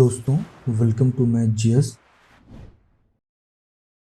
दोस्तों, welcome to my GS.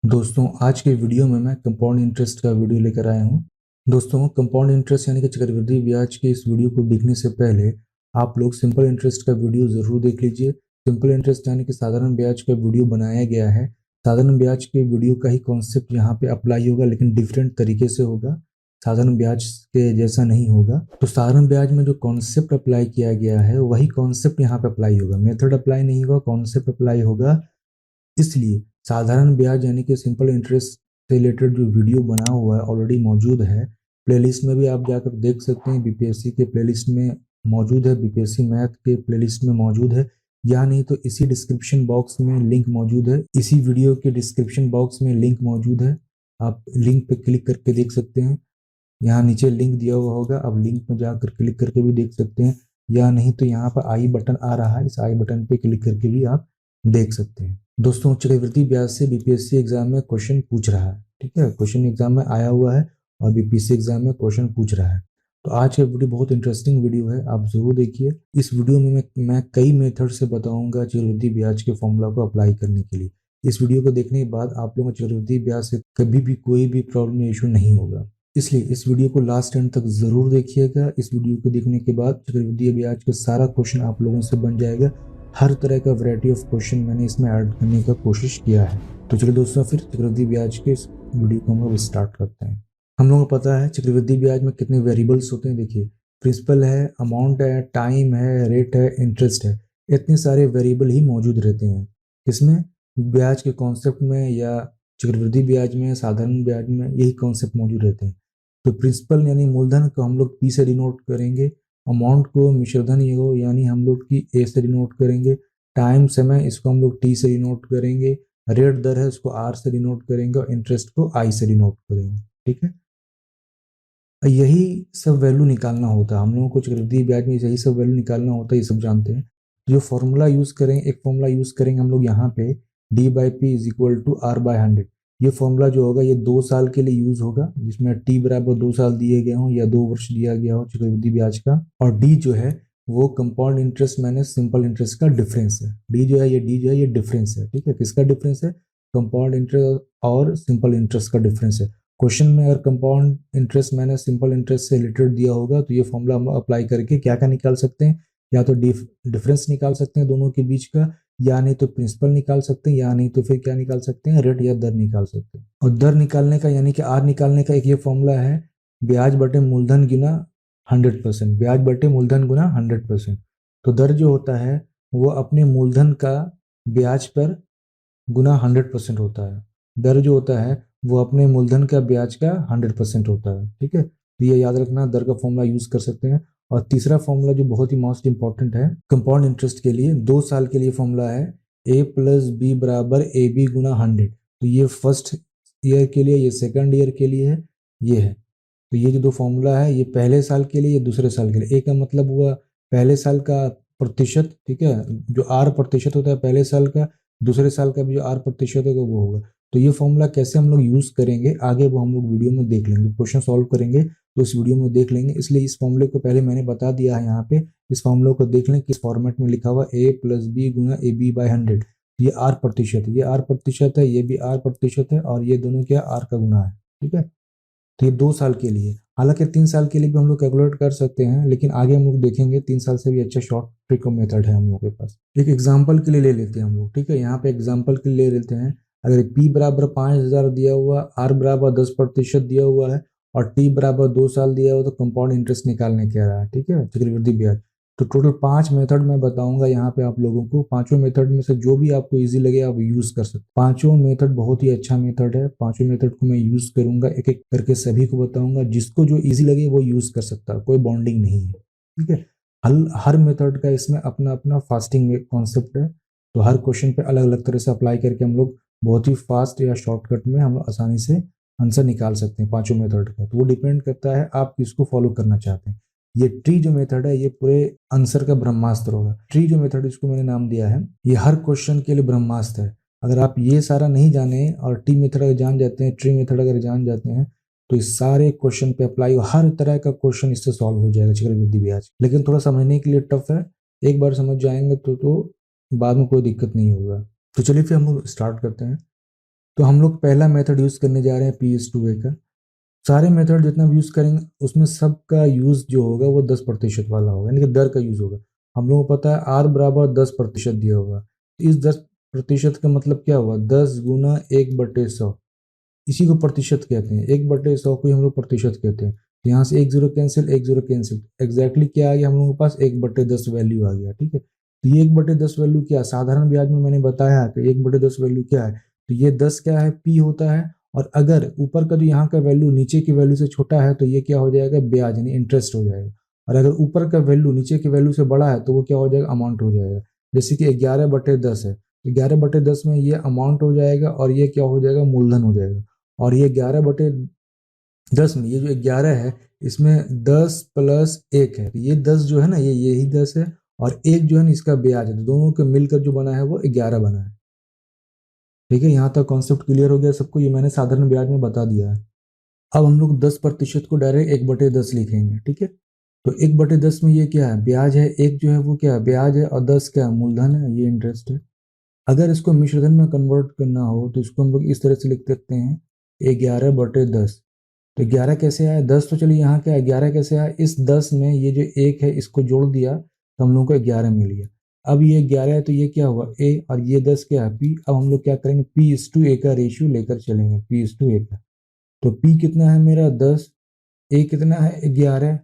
दोस्तों, आज के वीडियो में मैं कंपाउंड इंटरेस्ट का वीडियो लेकर आया हूं। दोस्तों, कंपाउंड इंटरेस्ट यानी कि चक्रवृद्धि ब्याज के इस वीडियो को देखने से पहले आप लोग सिंपल इंटरेस्ट का वीडियो ज़रूर देख लीजिए। सिंपल इंटरेस्ट यानी कि साधारण ब्याज का वीडियो बनाया गया है। साधारण ब्याज के वीडियो का ही कॉन्सेप्ट यहाँ पे अप्लाई होगा, लेकिन डिफरेंट तरीके से होगा, साधारण ब्याज के जैसा नहीं होगा। तो साधारण ब्याज में जो कॉन्सेप्ट अप्लाई किया गया है वही कॉन्सेप्ट यहाँ पे अप्लाई होगा, मेथड अप्लाई नहीं होगा, कॉन्सेप्ट अप्लाई होगा। इसलिए साधारण ब्याज यानी कि सिंपल इंटरेस्ट से रिलेटेड जो वीडियो बना हुआ है ऑलरेडी मौजूद है। प्लेलिस्ट में भी आप जाकर देख सकते हैं, बीपीएससी के प्लेलिस्ट में मौजूद है, बीपीएससी मैथ के प्लेलिस्ट में मौजूद है, या नहीं तो इसी डिस्क्रिप्शन बॉक्स में लिंक मौजूद है। इसी वीडियो के डिस्क्रिप्शन बॉक्स में लिंक मौजूद है, आप लिंक पे क्लिक करके देख सकते हैं। यहाँ नीचे लिंक दिया हुआ होगा, आप लिंक में जाकर क्लिक करके भी देख सकते हैं, या नहीं तो यहाँ पर आई बटन आ रहा है, इस आई बटन पे क्लिक करके भी आप देख सकते हैं। दोस्तों, चक्रवृद्धि ब्याज से बीपीएससी एग्जाम में क्वेश्चन पूछ रहा है, ठीक है, क्वेश्चन एग्जाम में आया हुआ है और बीपीएससी एग्जाम में क्वेश्चन पूछ रहा है। तो आज का वीडियो बहुत इंटरेस्टिंग वीडियो है, आप जरूर देखिए। इस वीडियो में मैं कई मेथड से बताऊंगा चक्रवृद्धि ब्याज के फॉर्मूला को अप्लाई करने के लिए। इस वीडियो को देखने के बाद आप लोगों को चक्रवृद्धि ब्याज से कभी भी कोई भी प्रॉब्लम या इशू नहीं होगा, इसलिए इस वीडियो को लास्ट एंड तक जरूर देखिएगा। इस वीडियो को देखने के बाद चक्रवृद्धि ब्याज का सारा क्वेश्चन आप लोगों से बन जाएगा। हर तरह का वैरायटी ऑफ क्वेश्चन मैंने इसमें ऐड करने का कोशिश किया है। तो चलिए दोस्तों, फिर चक्रवृद्धि ब्याज के इस वीडियो को हम लोग स्टार्ट करते हैं। हम लोगों को पता है चक्रवृद्धि ब्याज में कितने वेरिएबल्स होते हैं। देखिए, प्रिंसिपल है, अमाउंट है, टाइम है, रेट है, इंटरेस्ट है, इतने सारे वेरिएबल ही मौजूद रहते हैं। इसमें ब्याज के कॉन्सेप्ट में या चक्रवृद्धि ब्याज में, साधारण ब्याज में यही कॉन्सेप्ट मौजूद रहते हैं। तो प्रिंसिपल यानी मूलधन को हम लोग पी से डिनोट करेंगे, अमाउंट को मिश्रधन यानी हम लोग की ए से डिनोट करेंगे, टाइम समय इसको हम लोग टी से डिनोट करेंगे, रेट दर है उसको आर से डिनोट करेंगे और इंटरेस्ट को आई से डिनोट करेंगे, ठीक है। यही सब वैल्यू निकालना होता है हम लोगों को, चक्रवृद्धि ब्याज में यही सब वैल्यू निकालना होता है, ये सब जानते हैं। जो फॉर्मूला यूज करेंगे, एक फॉर्मूला यूज करेंगे हम लोग यहाँ पे, D by P is equal to R by 100। ये फॉर्मूला जो होगा ये 2 साल के लिए यूज होगा, जिसमें टी बराबर 2 साल दिए गए हों या 2 वर्ष दिया गया हो चक्रवृद्धि ब्याज का, और डी जो है वो compound interest minus simple interest का डिफरेंस है। डी जो है ये डिफरेंस है, ठीक है। किसका डिफरेंस है? कंपाउंड इंटरेस्ट और सिंपल इंटरेस्ट का डिफरेंस है। क्वेश्चन में अगर compound interest minus simple interest से रिलेटेड दिया होगा तो ये फॉर्मूला हम अप्लाई करके क्या क्या निकाल सकते हैं, या तो डिफरेंस निकाल सकते हैं दोनों के बीच का, या नहीं तो प्रिंसिपल निकाल सकते हैं, या नहीं तो फिर क्या निकाल सकते हैं, रेट या दर निकाल सकते हैं। और दर निकालने का यानी कि आर निकालने का एक ये फॉर्मूला है, ब्याज बटे मूलधन गुना 100%, ब्याज बटे मूलधन गुना 100%। तो दर जो होता है वो अपने मूलधन का ब्याज पर गुना 100% होता है। दर जो होता है वो अपने मूलधन का ब्याज का 100% होता है, ठीक है। तो ये याद रखना, दर का फॉर्मूला यूज कर सकते हैं। और तीसरा फॉर्मूला जो बहुत ही मोस्ट इंपॉर्टेंट है कंपाउंड इंटरेस्ट के लिए, 2 साल के लिए फॉर्मूला है ए प्लस बी बराबर ए बी गुना 100। तो ये फर्स्ट ईयर के लिए, ये सेकंड ईयर के लिए है, ये है। तो ये जो 2 फॉर्मूला है ये पहले साल के लिए, ये दूसरे साल के लिए। ए का मतलब हुआ पहले साल का प्रतिशत, ठीक है, जो आर प्रतिशत होता है पहले साल का, दूसरे साल का भी जो आर प्रतिशत होगा वो होगा। तो ये फॉर्मूला कैसे हम लोग यूज करेंगे आगे वो हम लोग वीडियो में देख लेंगे, क्वेश्चन सॉल्व करेंगे तो इस वीडियो में देख लेंगे। इसलिए इस फॉर्मूले को पहले मैंने बता दिया है यहाँ पे, इस फॉर्मूले को देख लें किस फॉर्मेट में लिखा हुआ, ए प्लस बी गुना ए बी बाई 100। ये आर प्रतिशत है, ये आर प्रतिशत है, ये भी आर प्रतिशत है, और ये दोनों क्या आर का गुना है, ठीक है। तो ये 2 साल के लिए, हालांकि 3 साल के लिए भी हम लोग कैलकुलेट कर सकते हैं, लेकिन आगे हम लोग देखेंगे 3 साल से भी अच्छा शॉर्ट ट्रिक मेथड है हम लोग के पास। एक एग्जाम्पल के लिए ले लेते हैं हम लोग, ठीक है। यहाँ पे एग्जाम्पल के लिए ले लेते हैं, अगर पी बराबर 5000 दिया हुआ, आर बराबर 10% दिया हुआ है और टी बराबर 2 साल दिया हुआ, तो कंपाउंड इंटरेस्ट निकालने कह रहा है, ठीक है, चक्रवृद्धि ब्याज। तो टोटल 5 मेथड मैं बताऊंगा यहाँ पे आप लोगों को, पांचों मेथड में से जो भी आपको इजी लगे आप यूज कर सकते। पांचों मेथड बहुत ही अच्छा मेथड है, पांचों मेथड को मैं यूज करूंगा, एक एक करके सभी को बताऊंगा, जिसको जो इजी लगे वो यूज कर सकता है, कोई बॉन्डिंग नहीं है, ठीक है। हर मेथड का इसमें अपना अपना फास्टिंग कॉन्सेप्ट है, तो हर क्वेश्चन पे अलग अलग तरह से अप्लाई करके हम लोग बहुत ही फास्ट या शॉर्टकट में हम लोग आसानी से आंसर निकाल सकते हैं पांचों मेथड का। तो वो डिपेंड करता है आप किसको फॉलो करना चाहते हैं। ये ट्री जो मेथड है ये पूरे आंसर का ब्रह्मास्त्र होगा। ट्री जो मेथड इसको मैंने नाम दिया है, ये हर क्वेश्चन के लिए ब्रह्मास्त्र है। अगर आप ये सारा नहीं जाने और टी मेथड अगर जान जाते हैं, ट्री मेथड अगर जान जाते हैं, तो इस सारे क्वेश्चन पे अप्लाई, हर तरह का क्वेश्चन इससे सॉल्व हो जाएगा चक्रवृद्धि ब्याज। लेकिन थोड़ा समझने के लिए टफ है, एक बार समझ जाएंगे तो बाद में कोई दिक्कत नहीं होगा। तो चलिए फिर हम लोग स्टार्ट करते हैं। तो हम लोग पहला मेथड यूज़ करने जा रहे हैं P/A का। सारे मेथड जितना भी यूज़ करेंगे उसमें सबका यूज़ जो होगा वो 10% वाला होगा, यानी कि दर का यूज़ होगा। हम लोगों को पता है R बराबर 10% दिया होगा। इस 10% का मतलब क्या हुआ, 10 गुना 1/100, इसी को प्रतिशत कहते हैं। 1/100 को ही हम लोग प्रतिशत कहते हैं। तो यहाँ से एक जीरो कैंसिल, एक जीरो कैंसिल, एग्जैक्टली क्या आ गया हम लोगों के पास, 1/10 वैल्यू आ गया। ठीक है, तो ये 1/10 वैल्यू क्या, साधारण ब्याज में मैंने बताया कि 1/10 वैल्यू क्या है, तो ये 10 क्या है, पी होता है। और अगर ऊपर का जो यहाँ का वैल्यू नीचे की वैल्यू से छोटा है तो ये क्या हो जाएगा, ब्याज यानी इंटरेस्ट हो जाएगा। और अगर ऊपर का वैल्यू नीचे की वैल्यू से बड़ा है तो वो क्या हो जाएगा, अमाउंट हो जाएगा। जैसे कि 11/10 है, 11/10 में ये अमाउंट हो जाएगा और ये क्या हो जाएगा, मूलधन हो जाएगा। और ये 11/10 में ये जो 11 है इसमें 10 प्लस 1 है, ये 10 जो है ना, ये यही 10 है, और एक जो है ना इसका ब्याज है, तो दोनों के मिलकर जो बना है वो 11 बना है। ठीक है, यहाँ तक कॉन्सेप्ट क्लियर हो गया सबको, ये मैंने साधारण ब्याज में बता दिया है। अब हम लोग 10% को डायरेक्ट 1/10 लिखेंगे। ठीक है, तो 1/10 में ये क्या है, ब्याज है, एक जो है वो क्या है, ब्याज है, और 10 क्या है, मूलधन है, ये इंटरेस्ट है। अगर इसको मिश्रधन में कन्वर्ट करना हो तो इसको हम लोग इस तरह से लिख सकते हैं, 11/10। तो 11 कैसे आया, 10 तो चलिए यहाँ क्या है, 11 कैसे आया, इस 10 में ये जो एक है इसको जोड़ दिया तो हम लोग को 11 मिल गया। अब ये 11 है तो ये क्या हुआ, ए, और ये 10 क्या है, पी। अब हम लोग क्या करेंगे, P/A का रेशियो लेकर चलेंगे, P/A का। तो पी कितना है मेरा, 10, ए कितना है, 11।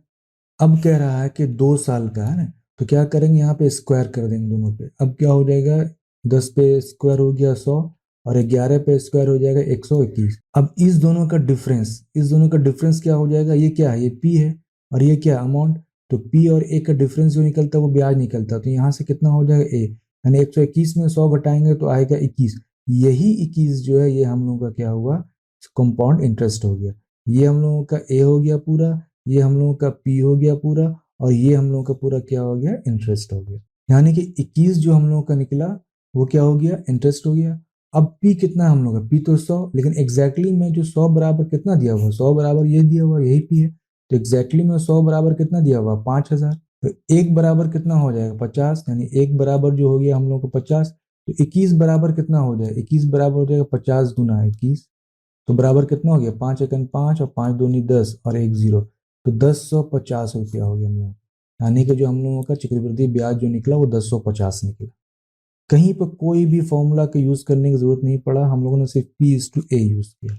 अब कह रहा है कि 2 साल का है ना, तो क्या करेंगे, यहाँ पे स्क्वायर कर देंगे दोनों पे। अब क्या हो जाएगा, 10 पे स्क्वायर हो गया 100, और 11 पे स्क्वायर हो जाएगा 121। अब इस दोनों का डिफरेंस क्या हो जाएगा, ये क्या है, ये पी है, और ये क्या अमाउंट। तो पी और ए का डिफरेंस जो निकलता है वो ब्याज निकलता है। तो यहाँ से कितना हो जाएगा, ए, यानी 121 में 100 घटाएंगे तो आएगा 21। यही 21 जो है ये हम लोगों का क्या हुआ, कंपाउंड इंटरेस्ट हो गया। ये हम लोगों का ए हो गया पूरा, ये हम लोगों का पी हो गया पूरा, और ये हम लोगों का पूरा क्या हो गया, इंटरेस्ट हो गया। यानी कि 21 जो हम लोगों का निकला वो क्या हो गया, इंटरेस्ट हो गया। अब पी कितना है हम लोग का, पी तो 100, लेकिन एग्जैक्टली में जो 100 बराबर कितना दिया हुआ, 100 बराबर ये दिया हुआ, यही पी है। तो एग्जैक्टली में 100 बराबर कितना दिया हुआ, 5,000। तो एक बराबर कितना हो जाएगा, 50, यानी एक बराबर जो हो गया हम लोग को 50। तो 21 बराबर कितना हो जाएगा, 21 बराबर हो जाएगा 50 गुना 21। तो बराबर कितना हो गया, 5 एकन 5 और 5 दूनी 10 और एक जीरो, तो 1050 हो गया हम लोग। यानी कि जो हम लोगों का चक्रवृद्धि ब्याज जो निकला वो 1050 निकला। कहीं पर कोई भी फॉर्मूला का यूज करने की जरूरत नहीं पड़ा, हम लोगों ने सिर्फ P/A यूज किया।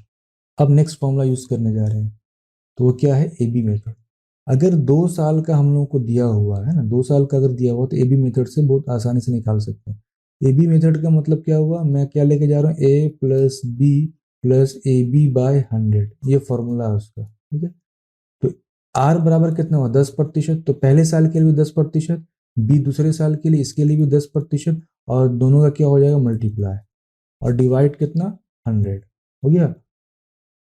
अब नेक्स्ट फॉर्मूला यूज करने जा रहे हैं, तो वो क्या है, AB मेथड। अगर 2 साल का हम लोगों को दिया हुआ है ना, 2 साल का अगर दिया हुआ तो AB मेथड से बहुत आसानी से निकाल सकते हैं। AB मेथड का मतलब क्या हुआ, मैं क्या लेके जा रहा हूँ, A+B+AB/100, ये फॉर्मूला है उसका। ठीक है, तो R बराबर कितना हुआ, 10%। तो पहले साल के लिए भी 10%, B दूसरे साल के लिए, इसके लिए भी 10%, और दोनों का क्या हो जाएगा, मल्टीप्लाई, और डिवाइड कितना, 100 हो गया।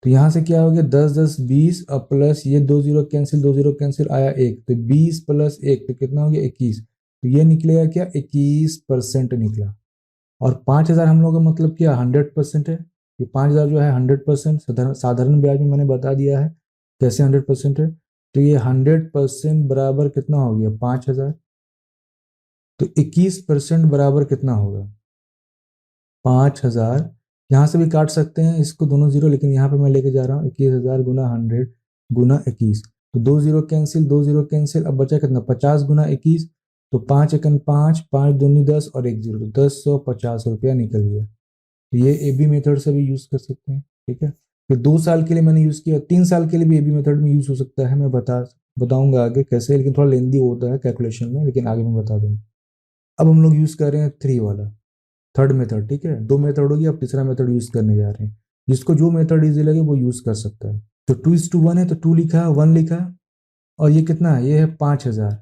तो यहाँ से क्या हो गया, 10 10 20, और प्लस ये दो जीरो कैंसिल, दो जीरो कैंसिल, आया एक, तो 20+1 तो कितना हो गया, 21। तो ये निकलेगा क्या, 21% निकला। और 5,000 हम लोग का मतलब क्या, 100% है। ये 5,000 जो है 100%, साधारण ब्याज में मैंने बता दिया है कैसे 100% है। तो ये 100% बराबर कितना हो गया, 5,000। तो 21% बराबर कितना होगा, 5,000। यहाँ से भी काट सकते हैं इसको दोनों जीरो, लेकिन यहाँ पे मैं लेके जा रहा हूँ 21,000 गुना 100 गुना 21। तो दो जीरो कैंसिल, दो जीरो कैंसिल, अब बचा कितना, 50 गुना 21। तो 5 एकन 5, 5 दूनी 10 और एक जीरो, तो 1050 निकल गया। तो ये AB मेथड से भी यूज कर सकते हैं। ठीक है, फिर 2 साल के लिए मैंने यूज किया, 3 साल के लिए भी AB मेथड में यूज हो सकता है। मैं बताऊंगा आगे कैसे, लेकिन थोड़ा लेंदी होता है कैलकुलेशन में, लेकिन आगे मैं बता दूंगा। अब हम लोग यूज कर रहे हैं 3 वाला, थर्ड मेथड। ठीक है, 2 मेथड होगी, अब तीसरा मेथड यूज करने जा रहे हैं। जिसको जो मेथड इजी लगे वो यूज कर सकता है। तो 2:1 है तो 2 लिखा, 1 लिखा, और ये कितना है, ये है 5,000।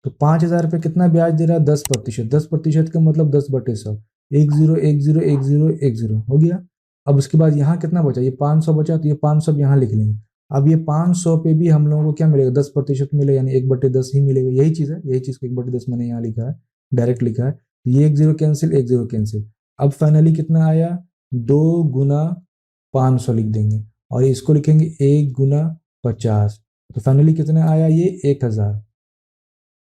तो 5,000 पे कितना ब्याज दे रहा है, 10%। 10% का मतलब 10/100, एक जीरो एक जीरो एक जीरो एक जीरो हो गया। अब उसके बाद यहाँ कितना बचा, ये 500 बचा, तो ये 500 यहाँ लिख लेंगे। अब ये 500 पे भी हम लोगों को क्या मिलेगा, 10% मिलेगा, यानी 1/10 ही मिलेगा। यही चीज है, यही चीज को 1/10 मैंने यहाँ लिखा है, डायरेक्ट लिखा है। ये एक जीरो कैंसिल, एक जीरो कैंसिल। अब फाइनली कितना आया, 2 गुना 500 लिख देंगे, और इसको लिखेंगे 1 गुना 50। तो फाइनली कितना आया, ये 1,000।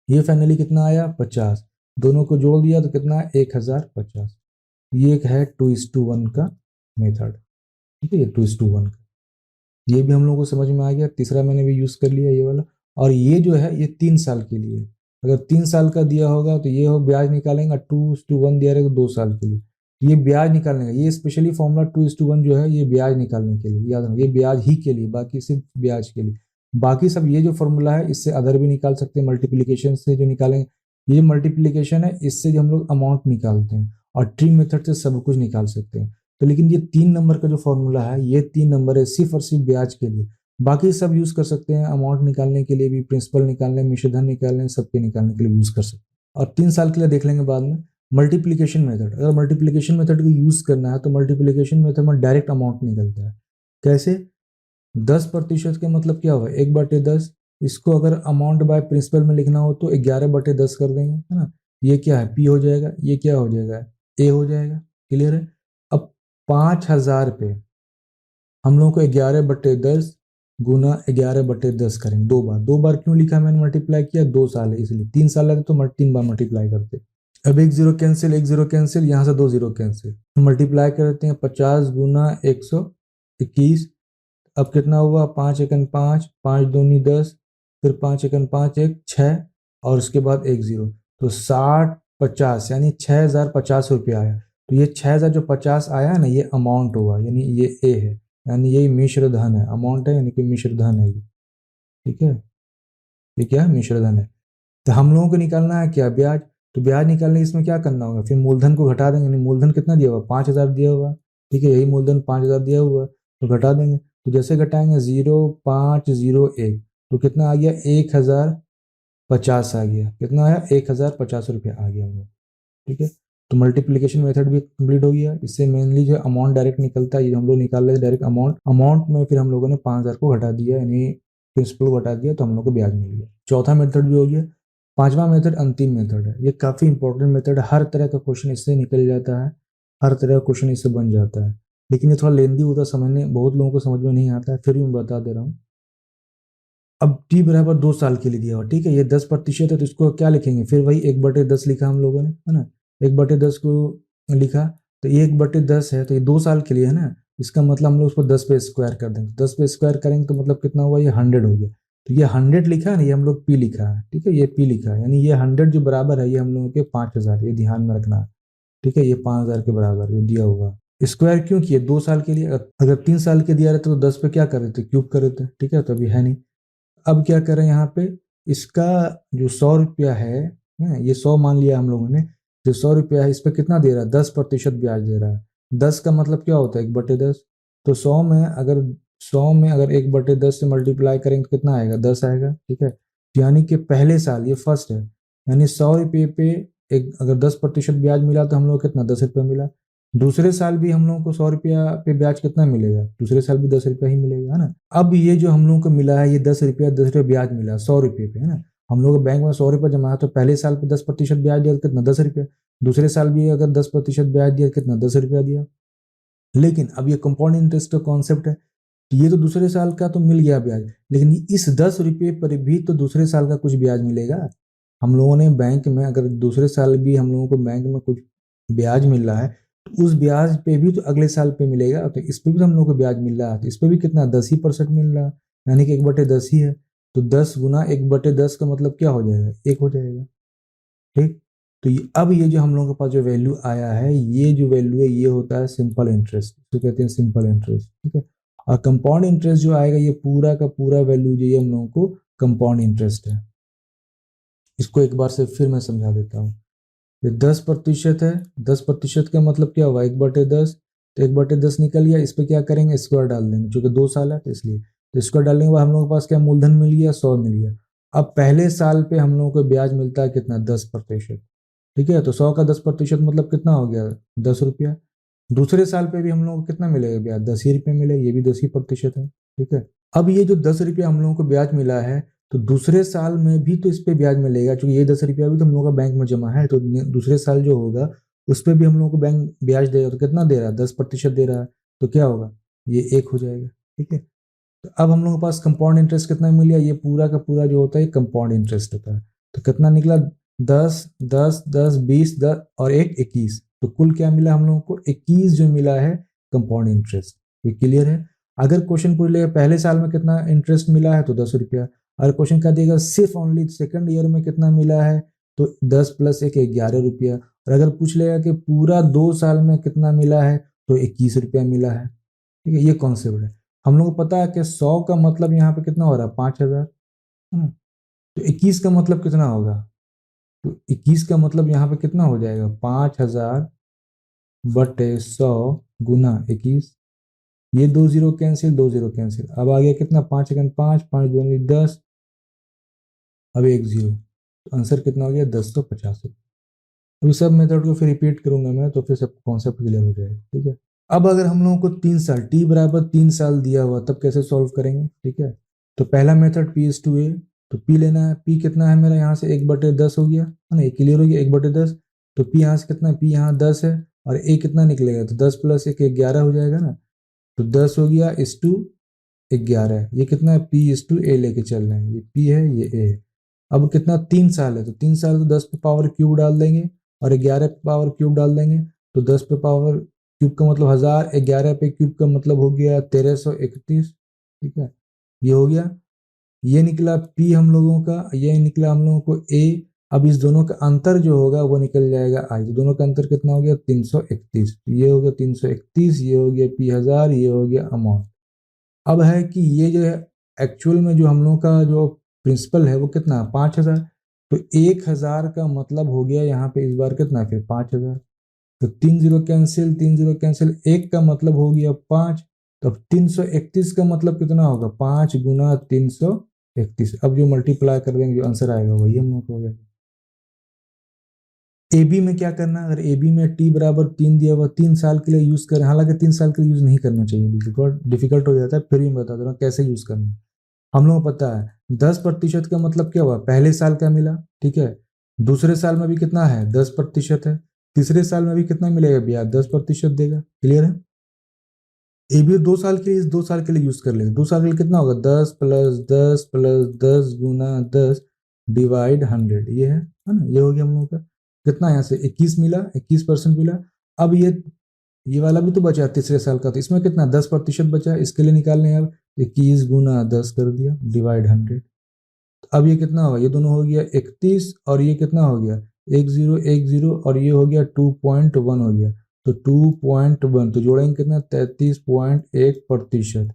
ये फाइनली कितना आया, 50। दोनों को जोड़ दिया तो कितना है 1050। ये एक है 2:1 का मेथड, ठीक है, ये 2:1 का, ये भी हम लोगों को समझ में आ गया। तीसरा मैंने भी यूज कर लिया ये वाला। और ये जो है ये 3 साल के लिए, अगर 3 साल का दिया होगा तो ये हो ब्याज निकालेंगे, 2:1 दिया रहेगा 2 साल के लिए, ये ब्याज निकालने का, ये स्पेशली फॉर्मूला 2:1 जो है ये ब्याज निकालने के लिए, याद रखो ये ब्याज ही के लिए, बाकी सिर्फ ब्याज के लिए। बाकी सब ये जो फॉर्मूला है इससे अदर भी निकाल सकते हैं, मल्टीप्लीकेशन से जो निकालेंगे, ये जो मल्टीप्लीकेशन है इससे जो हम लोग अमाउंट निकालते हैं, और ट्री मेथड से सब कुछ निकाल सकते हैं। तो लेकिन ये 3 नंबर का जो फॉर्मूला है ये 3 नंबर है सिर्फ और सिर्फ ब्याज के लिए, बाकी सब यूज कर सकते हैं अमाउंट निकालने के लिए भी, प्रिंसिपल निकालने, मिश्रधन निकालने, सबके निकालने के लिए यूज कर सकते हैं। और 3 साल के लिए देख लेंगे बाद में। मल्टीप्लीकेशन मेथड, अगर मल्टीप्लीकेशन मेथड को यूज करना है तो मल्टीप्लीकेशन मेथड में डायरेक्ट अमाउंट निकलता है। कैसे? 10% का मतलब क्या होगा 1/10, इसको अगर अमाउंट बाय प्रिंसिपल में लिखना हो तो 11/10 कर देंगे, है ना। ये क्या है पी हो जाएगा, ये क्या हो जाएगा ए हो जाएगा। क्लियर है? अब 5,000 पे हम लोग को 11/10 गुना 11/10 करेंगे, 2 बार। 2 बार क्यों लिखा मैंने मल्टीप्लाई किया, 2 साल है इसलिए, 3 साल है तो 3 बार मल्टीप्लाई करते। अब एक जीरो कैंसिल, एक जीरो कैंसिल, यहाँ से 2 जीरो कैंसिल, मल्टीप्लाई करते हैं 50 गुना 121। अब कितना हुआ 5 एकन 5, 5 दूनी 10, फिर 5 एकन 5 1 6, और उसके बाद 1 0, तो 60/50 यानी 6,050 रुपये आया। तो ये 6,050 आया ना, ये अमाउंट हुआ, यानी ये ए है, यानी ये मिश्र धन है, अमाउंट है यानी कि मिश्र धन है ये, ठीक है। ये क्या है मिश्र धन है। तो हम लोगों को निकालना है क्या ब्याज, तो ब्याज निकालने के इसमें क्या करना होगा, फिर मूलधन को घटा देंगे, यानी मूलधन कितना दिया हुआ 5,000 दिया हुआ, ठीक है, यही मूलधन 5,000 दिया हुआ, तो घटा देंगे। तो जैसे घटाएंगे 0,501, तो कितना आ गया 1,050 आ गया, कितना आया 1,050 रुपये आ गया हम लोग, ठीक है। तो मल्टीप्लीकेशन मेथड भी कंप्लीट हो गया। इससे मेनली जो अमाउंट डायरेक्ट निकलता है, ये हम लोग निकाल रहे थे डायरेक्ट अमाउंट में फिर हम लोगों ने 5,000 को घटा दिया, यानी प्रिंसिपल को घटा दिया, तो हम लोग को ब्याज मिल गया। चौथा मेथड भी हो गया। पांचवा मेथड अंतिम मेथड है, ये काफी इंपॉर्टेंट मेथड है, हर तरह का क्वेश्चन इससे निकल जाता है, हर तरह का क्वेश्चन इससे बन जाता है, लेकिन ये थोड़ा लेंदी होता है समझने, बहुत लोगों को समझ में नहीं आता है, फिर भी मैं बता दे रहा हूँ। अब टी बराबर 2 साल के लिए दिया हुआ, ठीक है, ये 10% है, तो इसको क्या लिखेंगे, फिर वही 1/10 लिखा हम लोगों ने, है ना, 1/10 को लिखा, तो ये 1/10 है, तो ये 2 साल के लिए है ना, इसका मतलब हम लोग उसको 10 पे स्क्वायर कर देंगे, 10 पे स्क्वायर करेंगे तो मतलब कितना हुआ, ये 100 हो गया। तो ये 100 लिखा है ना, ये हम लोग पी लिखा है, ठीक है, ये पी लिखा है, यानी ये 100 जो बराबर है ये हम लोगों के 5,000, ये ध्यान में रखना है, ठीक है, ये 5,000 के बराबर ये दिया होगा। स्क्वायर क्यों किए 2 साल के लिए, अगर 3 साल के दिया रहता तो 10 पे क्या कर रहे थे, क्यूब कर रहे थे, ठीक है, तो अभी है नहीं। अब क्या करें यहाँ पे, इसका जो 100 रुपया है, ये 100 मान लिया हम लोगों ने, जो 100 रुपया है इस पर कितना दे रहा है 10% ब्याज दे रहा है। 10 का मतलब क्या होता है 1/10, तो 100 में अगर 1/10 से मल्टीप्लाई करेंगे तो कितना आएगा 10 आएगा, ठीक है। यानी कि पहले साल ये फर्स्ट है, यानी 100 रुपये पे एक अगर 10% ब्याज मिला तो हम लोग कितना 10 रुपये मिला। दूसरे साल भी हम लोगों को 100 रुपया पे ब्याज कितना मिलेगा, दूसरे साल भी 10 रुपया ही मिलेगा, है ना। अब ये जो हम लोगों को मिला है ये 10 रुपया 10 रुपये ब्याज मिला 100 रुपये पे, है ना। हम लोग बैंक में 100 रुपया जमा है, तो पहले साल पे 10% ब्याज दिया तो कितना 10 रुपया, दूसरे साल भी अगर 10% ब्याज दिया कितना 10 रुपया दिया। लेकिन अब ये कंपाउंड इंटरेस्ट का कॉन्सेप्ट है, ये तो दूसरे साल का तो मिल गया ब्याज, लेकिन इस 10 रुपये पर भी तो दूसरे साल का कुछ ब्याज मिलेगा। हम लोगों ने बैंक में अगर दूसरे साल भी हम लोगों को बैंक में कुछ ब्याज मिल रहा है, तो उस ब्याज पे भी तो अगले साल पे मिलेगा, तो इस पे भी तो हम लोग को ब्याज मिल रहा है, तो इस पे भी कितना 10% मिल रहा है, यानी कि 1/10 ही है। तो 10 गुना 1/10 का मतलब क्या हो जाएगा 1 हो जाएगा, ठीक। तो अब ये जो हम लोगों के पास जो वैल्यू आया है, ये जो वैल्यू है ये होता है सिंपल इंटरेस्ट, तो कहते हैं सिंपल इंटरेस्ट, ठीक है। और कंपाउंड इंटरेस्ट जो आएगा ये पूरा का पूरा वैल्यू जो ये हम लोगों को कंपाउंड इंटरेस्ट है। इसको एक बार से फिर मैं समझा देता हूँ। ये 10% है, 10% का मतलब क्या हुआ 1/10, तो 1/10 निकल गया, इस पर क्या करेंगे स्क्वायर डाल देंगे, चूंकि 2 साल है तो इसलिए, तो स्क्वायर डालने के बाद हम लोगों के पास क्या मूलधन मिल गया 100 मिल गया। अब पहले साल पे हम लोगों को ब्याज मिलता है कितना 10%, ठीक है, तो 100 का 10% मतलब कितना हो गया 10 रुपया। दूसरे साल पे भी हम लोगों को कितना मिलेगा ब्याज 10 ही रुपये मिलेगा, ये भी 10 ही% है, ठीक है। अब ये जो 10 रुपया हम लोगों को ब्याज मिला है, तो दूसरे साल में भी तो इस पे ब्याज मिलेगा, क्योंकि ये 10 रुपया भी तो हम लोग का बैंक में जमा है, तो दूसरे साल जो होगा उस पर भी हम लोग को बैंक ब्याज देगा, तो कितना दे रहा है 10% दे रहा है, तो क्या होगा ये 1 हो जाएगा, ठीक है। तो अब हम लोग के पास कंपाउंड इंटरेस्ट कितना मिल गया, ये पूरा का पूरा जो होता है कंपाउंड इंटरेस्ट होता है, तो कितना निकला 10 10 10 20 10 और एक 21, तो कुल क्या मिला हम लोगों को 21 जो मिला है कंपाउंड इंटरेस्ट। ये क्लियर है। अगर क्वेश्चन पूछ लेगा पहले साल में कितना इंटरेस्ट मिला है तो 10 रुपया। अगर क्वेश्चन क्या देगा सिर्फ ओनली सेकंड ईयर में कितना मिला है तो 10 + 1 11 रुपया। और अगर पूछ लेगा कि पूरा 2 साल में कितना मिला है तो 21 रुपया मिला है। ठीक है, ये कॉन्सेप्ट है। हम लोग को पता है कि 100 का मतलब यहाँ पे कितना हो रहा है 5,000, है ना। तो 21 का मतलब कितना होगा, तो 21 का मतलब यहाँ पे कितना हो जाएगा 5,000/100 गुना 21। ये 2 0 कैंसिल, 2 0 कैंसिल। अब आ गया कितना 5 × 5 5 दूनी 10, अब 1 0, तो आंसर कितना हो गया 1050। अभी सब मेथड को फिर रिपीट करूंगा मैं तो फिर सब कॉन्सेप्ट क्लियर हो जाएगा। ठीक है, अब अगर हम लोगों को 3 साल t = 3 साल दिया हुआ तब कैसे सॉल्व करेंगे। ठीक है, तो पहला मेथड P/A, तो P लेना है। P कितना है मेरा यहाँ से 1/10 हो गया, है ना, ये क्लियर हो गया 1/10। तो P यहाँ से कितना, P यहाँ 10 है और A कितना निकलेगा तो 10 + 1 11 हो जाएगा ना। तो 10 हो गया इस टू 11, ये कितना है P/A लेके चल रहे हैं, ये P है ये A है। अब कितना 3 साल है तो 3 साल तो 10 पे पावर क्यूब डाल देंगे और 11 पे पावर क्यूब डाल देंगे। तो 10 पे पावर क्यूब का मतलब 1000, 11 पे क्यूब का मतलब हो गया 1331। ठीक है, ये हो गया। ये निकला P हम लोगों का, ये निकला हम लोगों को A। अब इस दोनों का अंतर जो होगा वो निकल जाएगा I। तो दोनों का अंतर कितना हो गया 331। ये हो गया 331, ये हो गया P1000, ये हो गया अमाउंट। अब है कि ये जो है एक्चुअल में जो हम लोगों का जो प्रिंसिपल है वो कितना है 5,000। तो 1,000 का मतलब हो गया यहाँ पे इस बार कितना फिर 5,000। तो 3 0 कैंसिल, 3 0 कैंसिल, 1 का मतलब हो गया 5। तो अब 331 का मतलब कितना होगा 5 × 331। अब जो मल्टीप्लाई कर देंगे जो आंसर आएगा वही हम लोग को हो जाएगा। ए बी में क्या करना है, अगर ए बी में t = 3 दिया हुआ 3 साल के लिए यूज करें, हालांकि 3 साल के लिए यूज नहीं करना चाहिए, बिल्कुल डिफिकल्ट हो जाता है, फिर भी मैं बता दे रहा हूँ कैसे यूज करना है। हम लोगों को पता है 10% का मतलब क्या हुआ पहले साल का मिला। ठीक है, दूसरे साल में भी कितना है 10% है, तीसरे साल में भी कितना मिलेगा ब्याज 10% देगा। क्लियर है। ए बी 2 साल के लिए, 2 साल के लिए यूज कर लेंगे। 2 साल के लिए कितना होगा 10 + 10 + 10 गुना 10 डिवाइड 100, ये है ना, ये हो गया हम लोगों का कितना यहाँ से 21 मिला, 21% मिला। अब ये वाला भी तो बचा तीसरे साल का, तो इसमें कितना 10% बचा, इसके लिए निकालने अब 21 × 10 कर दिया डिवाइड 100। अब ये कितना होगा, ये दोनों हो गया 31 और ये कितना हो गया 1010 और ये हो गया 2.1 हो गया। तो 2.1 तो जोड़ेंगे कितना 33.1%।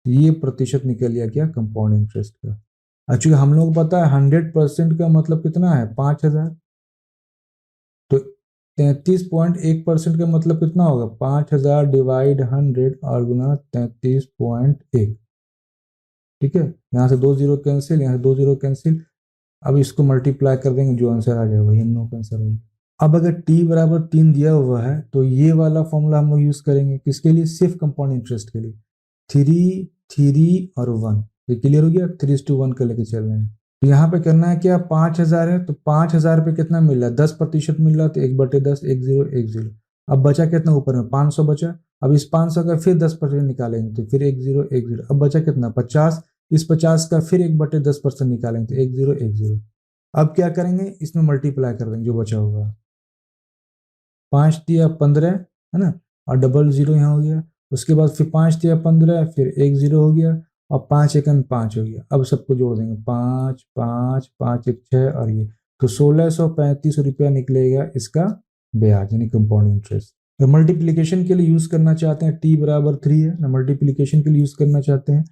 ये प्रतिशत निकल गया क्या कंपाउंड इंटरेस्ट का। एक्चुअली हम लोग को पता है 100% का मतलब कितना है 5,000। तो 33.1% का मतलब कितना होगा 5,000 डिवाइड 100 और गुना 33.1। ठीक है, यहाँ से 2 0 कैंसिल, यहाँ से 2 0 कैंसिल। अब इसको मल्टीप्लाई कर देंगे जो आंसर आ जाएगा वही हम लोग का आंसर होगा। अब अगर t = 3 दिया हुआ है तो ये वाला फॉर्मूला हम लोग यूज करेंगे किसके लिए, सिर्फ कंपाउंड इंटरेस्ट के लिए। 3 और 1, ये क्लियर हो गया, 3:1 का लेके चल रहे हैं। तो यहाँ पे करना है क्या 5,000 है तो 5,000 पे कितना मिल रहा है 10% मिल रहा है, तो 1/10 1010। अब बचा कितना ऊपर में 500 बचा। अब इस 500 का फिर 10% निकालेंगे तो फिर 1010। अब बचा कितना 50, इस 50 का फिर 1/10% निकालेंगे तो 1010। अब क्या करेंगे इसमें मल्टीप्लाई कर देंगे जो बचा होगा। 5 × 15 है ना, और डबल 0 यहाँ हो गया। उसके बाद फिर 5 × 15 फिर 10 हो गया और 5 × 1 5 हो गया। अब सबको जोड़ देंगे 5 5 5 1 6 और ये, तो 1,635 रुपया निकलेगा इसका ब्याज यानी कंपाउंड इंटरेस्ट। तो मल्टीप्लीकेशन के लिए यूज करना चाहते हैं t = 3 है ना, मल्टीप्लीकेशन के लिए यूज करना चाहते हैं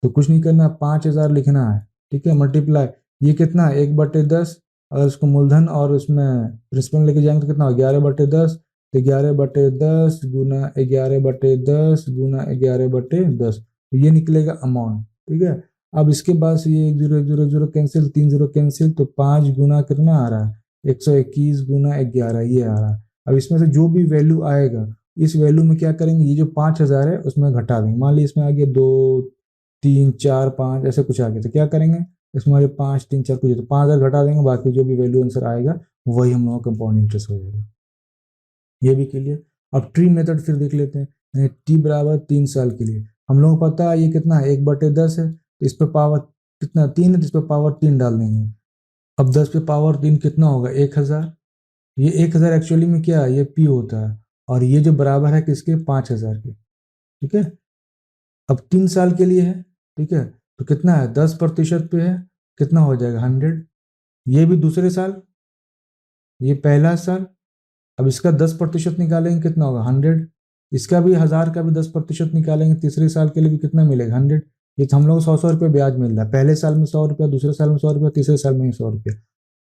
तो कुछ नहीं करना 5,000 लिखना है। ठीक है, मल्टीप्लाई ये कितना है 1/10, अगर उसको मूलधन और उसमें प्रिंसिपल लेके जाएंगे तो कितना हो 11/10। तो 11/10 गुना 11/10 गुना 11/10, तो ये निकलेगा अमाउंट। ठीक है, अब इसके बाद से ये 1 0 1 0 1 0 कैंसिल, 3 0 कैंसिल, तो 5 गुना कितना आ रहा है 121 गुना 11 ये आ रहा है। अब इसमें से जो भी वैल्यू आएगा इस वैल्यू में क्या करेंगे, ये जो 5,000 है उसमें घटा देंगे। मान लीजिए इसमें आ गया 2 3 4 5 ऐसे कुछ आ गया, तो क्या करेंगे इसमें हमारे 5 3 4 कुछ, तो 5,000 घटा देंगे, बाकी जो भी वैल्यू आंसर आएगा वही हम लोग का कंपाउंड इंटरेस्ट हो जाएगा। ये भी क्लियर। अब ट्री मेथड फिर देख लेते हैं। t = 3 साल के लिए हम लोगों को पता है ये कितना है 1/10 है, तो इस पर पावर कितना 3 है, तो इस पर पावर 3 डाल देंगे अब 10 पे पावर 3 कितना होगा, 1000। ये 1000 एक्चुअली में क्या है, ये पी होता है, और ये जो बराबर है किसके, 5000 के। ठीक है, अब 3 साल के लिए है। ठीक है, तो कितना है, 10% पे है, कितना हो जाएगा, 100। ये भी दूसरे साल, ये पहला साल। अब इसका 10% निकालेंगे, कितना होगा, 100। इसका भी 1000 का भी 10% निकालेंगे, तीसरे साल के लिए भी कितना मिलेगा, 100। ये तो हम लोग 100 100 रुपये ब्याज मिल रहा है, पहले साल में 100 रुपया, दूसरे साल में 100 रुपया, तीसरे साल में 100 रुपया।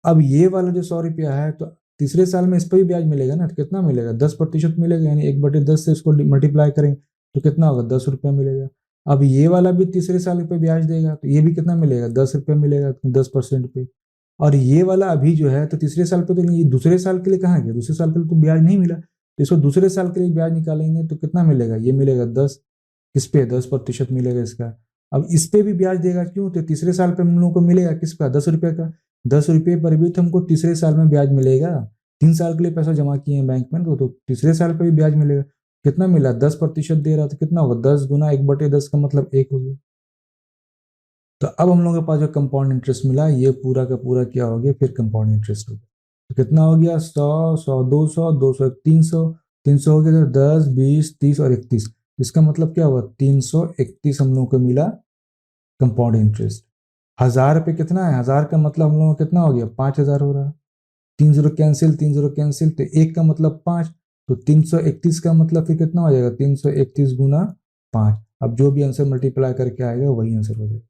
अब ये वाला जो 100 रुपया है, तो तीसरे साल में इस पर भी ब्याज मिलेगा ना, तो कितना मिलेगा, 10% मिलेगा, यानी 1/10 से इसको मल्टीप्लाई करेंगे तो कितना होगा, 10 रुपया मिलेगा। अब ये वाला भी तीसरे साल पे ब्याज देगा, तो ये भी कितना मिलेगा, 10 रुपया मिलेगा, 10% पे। और ये वाला अभी जो है, तो तीसरे साल पे तो नहीं, दूसरे साल के लिए कहाँ गया, दूसरे साल के लिए तो ब्याज नहीं मिला, तो इसको दूसरे साल के लिए ब्याज निकालेंगे तो कितना मिलेगा, ये मिलेगा 10। किस पे, 10% मिलेगा इसका। अब इस पे भी ब्याज देगा, क्यों, तो तीसरे साल पे हम लोग को मिलेगा किस का, 10 रुपये का। 10 रुपये पर भी तो हमको तीसरे साल में ब्याज मिलेगा। 3 साल के लिए पैसा जमा किए हैं बैंक में, तो तीसरे साल पे भी ब्याज मिलेगा। कितना मिला, 10% दे रहा, तो कितना होगा, 10 गुना 1/10 का मतलब 1 हो गया। तो अब हम लोगों के पास जो कंपाउंड इंटरेस्ट मिला, ये पूरा का पूरा क्या हो गया, फिर कंपाउंड इंटरेस्ट हो गया। तो कितना हो गया, 100 100 200 200 300, 300 हो गया, तो 10 20 30 और 31। इसका मतलब क्या हुआ, 331 हम लोगों को मिला कंपाउंड इंटरेस्ट। 1000 पे कितना है, 1000 का मतलब हम लोगों को कितना हो गया, 5000 हो रहा है। 3 0 कैंसिल, 3 0 कैंसिल, तो 1 का मतलब 5, तो 331 का मतलब फिर कितना हो जाएगा, 331 गुना 5। अब जो भी आंसर मल्टीप्लाई करके आएगा वही आंसर हो जाएगा।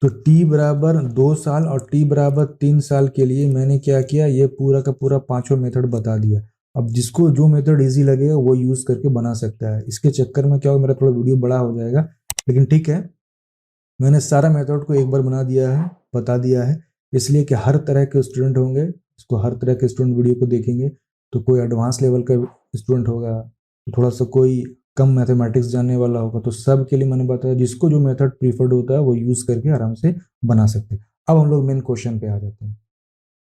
तो t बराबर 2 साल और t बराबर 3 साल के लिए मैंने क्या किया, ये पूरा का पूरा पांचों मेथड बता दिया। अब जिसको जो मेथड इजी लगेगा वो यूज करके बना सकता है। इसके चक्कर में क्या होगा, मेरा थोड़ा वीडियो बड़ा हो जाएगा, लेकिन ठीक है, मैंने सारा मेथड को एक बार बना दिया है, बता दिया है, इसलिए कि हर तरह के स्टूडेंट होंगे, इसको हर तरह के स्टूडेंट वीडियो को देखेंगे। तो कोई एडवांस लेवल का स्टूडेंट होगा, तो थोड़ा सा कोई कम मैथमेटिक्स जानने वाला होगा, तो सब के लिए मैंने बताया, जिसको जो मेथड प्रीफर्ड होता है वो यूज करके आराम से बना सकते हैं। अब हम लोग मेन क्वेश्चन पे आ जाते हैं।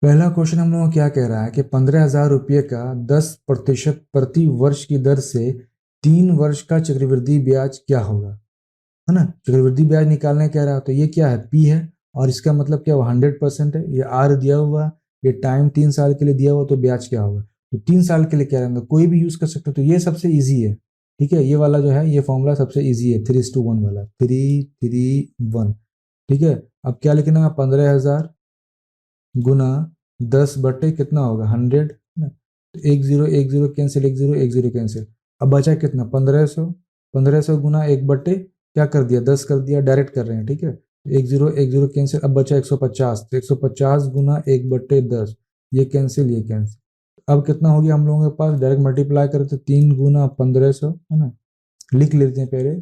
पहला क्वेश्चन हम लोग को क्या कह रहा है कि 15,000 रुपये का 10% प्रति वर्ष की दर से 3 वर्ष का चक्रवृद्धि ब्याज क्या होगा, है ना। चक्रवृद्धि ब्याज निकालने कह रहा है, तो ये क्या है, पी है, और इसका मतलब क्या हुआ, 100% है। ये आर दिया हुआ, ये टाइम 3 साल के लिए दिया हुआ, तो ब्याज क्या होगा, तो 3 साल के लिए क्या रहेगा, कोई भी यूज कर सकते हो, तो ये सबसे इजी है। ठीक है, ये वाला जो है, ये फॉर्मूला सबसे इजी है, 3:1 वाला, 3:3:1। ठीक है, अब क्या लिखना है, 15,000 गुना 10 बटे कितना होगा, 100 ना। तो 1 0 1 0 कैंसिल, 1 0 1 0 कैंसिल। अब बचा कितना, 1500। 1500 गुना 1 बटे क्या कर दिया, 10 कर दिया, डायरेक्ट कर रहे हैं। ठीक है, 1 0 1 0 कैंसिल। अब बचा 150, तो 150 गुना 1/10, ये कैंसिल, ये कैंसिल। अब कितना हो गया हम लोगों के पास, डायरेक्ट मल्टीप्लाई करें तो 3 गुना 1500, है ना। लिख लेते हैं पहले,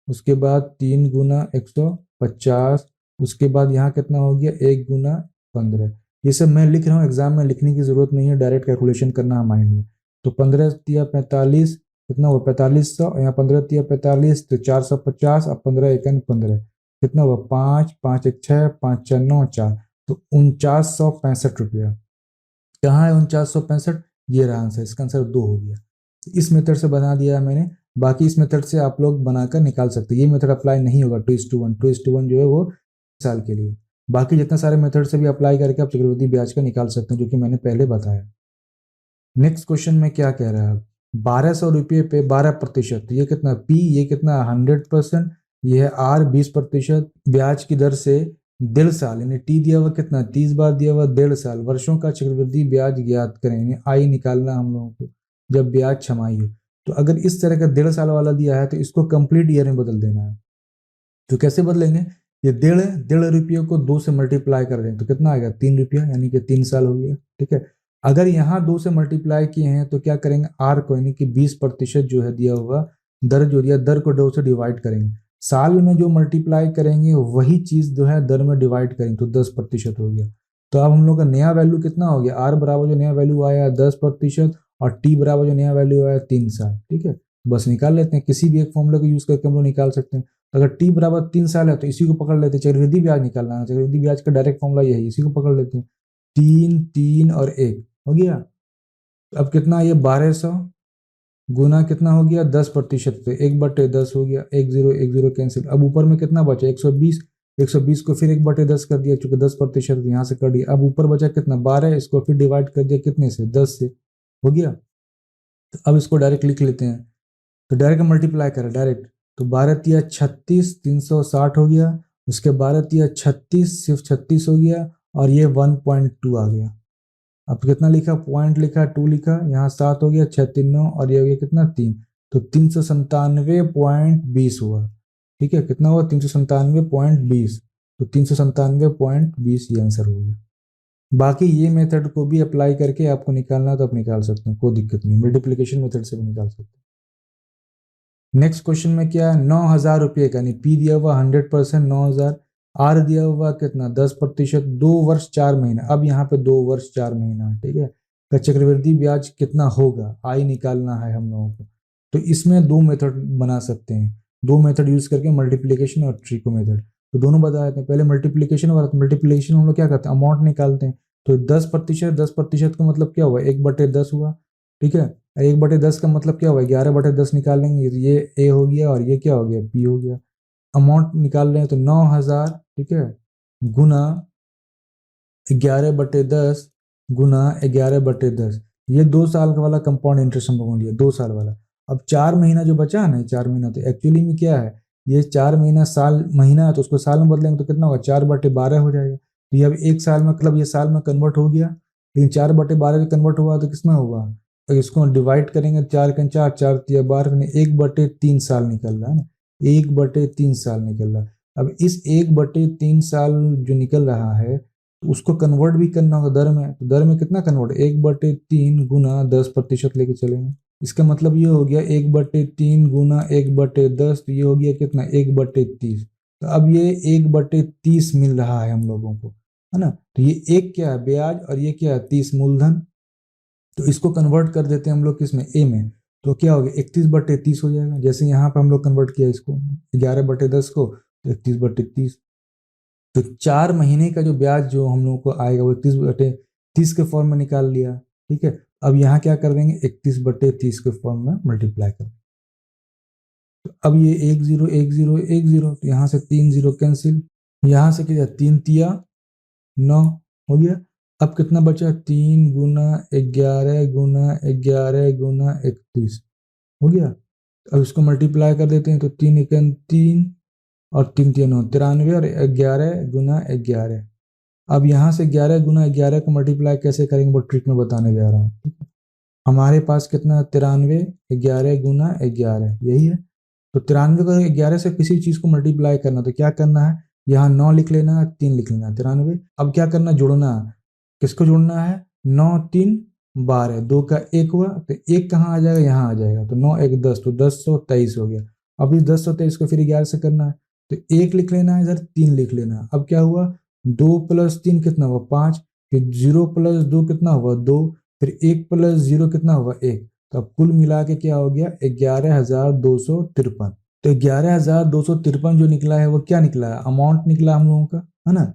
उसके बाद 3 गुना 150, उसके बाद यहाँ कितना हो गया, 1 गुना 15। ये सब मैं लिख रहा हूँ, एग्जाम में लिखने की जरूरत नहीं है, डायरेक्ट कैलकुलेशन करना है माइंड में। तो 15 तिया 45, कितना हुआ, 4500, यहाँ 15 तिया 45, तो 450, अब 15 1 15, कितना हुआ, 5 5 1 6, 5 4 9 4, तो 4965 रुपया। कहाँ है 4965, ये रहा आंसर, इसका आंसर 2 हो गया। इस मेथड से बना दिया है मैंने, बाकी इस मेथड से आप लोग बनाकर निकाल सकते हैं। ये मेथड अप्लाई नहीं होगा 2:1, 2:1 जो है वो साल के लिए। बाकी जितने सारे मेथड से भी अप्लाई करके आप चक्रवृद्धि ब्याज का निकाल सकते हैं, जो कि मैंने पहले बताया। नेक्स्ट क्वेश्चन में क्या कह रहा है, 1200 रुपये पे 12%, ये कितना पी, ये कितना 100%, ये है आर 20% ब्याज की दर से 1.5 साल, यानी टी दिया हुआ कितना, 30 बार दिया हुआ, 1.5 साल वर्षों का चक्रवृद्धि ब्याज ज्ञात करें, यानी आई निकालना हम लोगों को जब ब्याज छमाई हो। तो अगर इस तरह का 1.5 साल वाला दिया है, तो इसको कंप्लीट ईयर में बदल देना है। तो कैसे बदलेंगे, ये 1.5 रुपये को 2 से मल्टीप्लाई कर दें तो कितना आएगा, 3 रुपया, यानी कि 3 साल हो गया। ठीक है, अगर यहाँ 2 से मल्टीप्लाई किए हैं तो क्या करेंगे, आर को यानी कि 20% जो है दिया हुआ दर, जो दिया दर को 2 से डिवाइड करेंगे, साल में जो मल्टीप्लाई करेंगे वही चीज जो है दर में डिवाइड करेंगे, तो 10% हो गया। तो अब हम लोग का नया वैल्यू कितना हो गया, आर बराबर जो नया वैल्यू आया 10%, और टी बराबर जो नया वैल्यू आया 3 साल। ठीक है, बस निकाल लेते हैं, किसी भी एक फॉर्मूला को यूज करके हम लोग निकाल सकते हैं। अगर टी बराबर 3 साल है तो इसी को पकड़ लेते हैं, चक्रवृद्धि ब्याज निकालना है, चक्रवृद्धि ब्याज का डायरेक्ट फॉर्मूला यही, इसी को पकड़ लेते हैं, 3 3 और 1 हो गया। अब कितना, ये 1200 गुना कितना हो गया, 10%, तो 1/10 हो गया, 1 0 1 0 कैंसिल। अब ऊपर में कितना बचा, 120, 120 को फिर 1/10 कर दिया, चूंकि 10% यहाँ से कर दिया। अब ऊपर बचा कितना 12, इसको फिर डिवाइड कर दिया कितने से 10 से, हो गया। तो अब इसको डायरेक्ट लिख लेते हैं, तो डायरेक्ट मल्टीप्लाई करें डायरेक्ट, तो 12 तिया 36, 360 हो गया, उसके 12 तिया 36, सिर्फ 36 हो गया, और ये 1.2 आ गया। अब कितना लिखा, पॉइंट लिखा, 2 लिखा, यहाँ 7 हो गया, 6 3 9, और ये हो गया कितना 3, तो 397.20 हुआ। ठीक है, कितना हुआ 397.20, तो 397.20 ये आंसर हो गया। बाकी ये मेथड को भी अप्लाई करके आपको निकालना तो आप निकाल सकते हैं, कोई दिक्कत नहीं, मल्टीप्लिकेशन मेथड से भी निकाल सकते हैं। नेक्स्ट क्वेश्चन में क्या है, 9,000 रुपये का, यानी पी दिया हुआ 100%, 9,000, आर दिया हुआ कितना 10%, 2 वर्ष 4 महीना। अब यहाँ पे 2 वर्ष 4 महीना, ठीक है, तो चक्रवृद्धि ब्याज कितना होगा, आई निकालना है हम लोगों को। तो इसमें दो मेथड बना सकते हैं, दो मेथड यूज करके, मल्टीप्लीकेशन और ट्रिको मेथड। तो दोनों बता देते हैं, पहले मल्टीप्लीकेशन वाला, मल्टीप्लीकेशन हम लोग क्या करते हैं, अमाउंट निकालते हैं। तो 10%, 10% का मतलब क्या हुआ, 1/10 हुआ, ठीक है। 1/10 का मतलब क्या हुआ, 11/10 निकाल लेंगे, ये ए हो गया और ये क्या हो गया, बी हो गया। अमाउंट निकाल रहे हैं तो 9,000, ठीक है, गुना 11/10 गुना 11/10, ये 2 साल का वाला कंपाउंड इंटरेस्ट हम लोगों ने लिया, 2 साल वाला। अब 4 महीना जो बचा है ना, 4 महीना, तो एक्चुअली में क्या है, ये 4 महीना साल महीना है, तो उसको साल में बदलेंगे तो कितना होगा, 4/12 हो जाएगा। तो ये अब 1 साल में, मतलब ये साल में कन्वर्ट हो गया, लेकिन 4/12 में कन्वर्ट हुआ तो कितना हुआ, तो इसको डिवाइड करेंगे, 4 के 4, 4 तिया 12, 1/3 साल निकल रहा है ना, 1/3 साल निकल रहा है। अब इस 1/3 साल जो निकल रहा है, तो उसको कन्वर्ट भी करना होगा दर में, तो दर में कितना कन्वर्ट, 1/3 गुना 10% लेके चलेंगे। इसका मतलब ये हो गया 1/3 गुना 1/10, तो ये हो गया कितना 1/30। तो अब ये 1/30 मिल रहा है हम लोगों को, है ना। तो ये एक क्या है, ब्याज, और ये क्या है 30 मूलधन। तो इसको कन्वर्ट कर देते हैं हम लोग किसमें, ए में। तो क्या हो गया 31/30 हो जाएगा, जैसे यहाँ पे हम लोग कन्वर्ट किया इसको 11/10 को, तो 31/30। तो 4 महीने का जो ब्याज जो हम लोगों को आएगा वो 31/30 के फॉर्म में निकाल लिया, ठीक है। अब यहाँ क्या कर देंगे, 31/30 के फॉर्म में मल्टीप्लाई कर। तो अब ये 1 0 1 0 1 0, तो यहाँ से 3 0 कैंसिल, यहाँ से क्या 3 तिया 9 हो गया। अब कितना बचा, 3 गुना 11 गुना 11 गुना 31 हो गया। अब इसको मल्टीप्लाई कर देते हैं, तो 3 एकन 3 और 3 3 9, 93, और 11 गुना 11। अब यहाँ से 11 गुना 11 को मल्टीप्लाई कैसे करेंगे वो ट्रिक में बताने जा रहा हूँ, ठीक है। हमारे पास कितना है 93, 11 गुना 11, यही है। तो 93 को 11 से किसी चीज को मल्टीप्लाई करना, तो क्या करना है, यहाँ 9 लिख लेना है, 3 लिख लेना है, 93। अब क्या करना, जोड़ना है, किसको जोड़ना है, 9 3 12, 2 का 1 हुआ, तो 1 कहाँ आ जाएगा, यहाँ आ जाएगा, तो 9 1 10, तो 1023 हो गया। अब इस 1023 को फिर 11 से करना है, तो 1 लिख लेना है, इधर 3 लिख लेना है। अब क्या हुआ, 2 + 3 कितना हुआ 5, फिर 0 + 2 कितना हुआ 2, फिर 1 + 0 कितना हुआ 1। तो अब कुल मिला के क्या हो गया 11,253। तो 11,253 जो निकला है वो क्या निकला है, अमाउंट निकला हम लोगों का, है ना।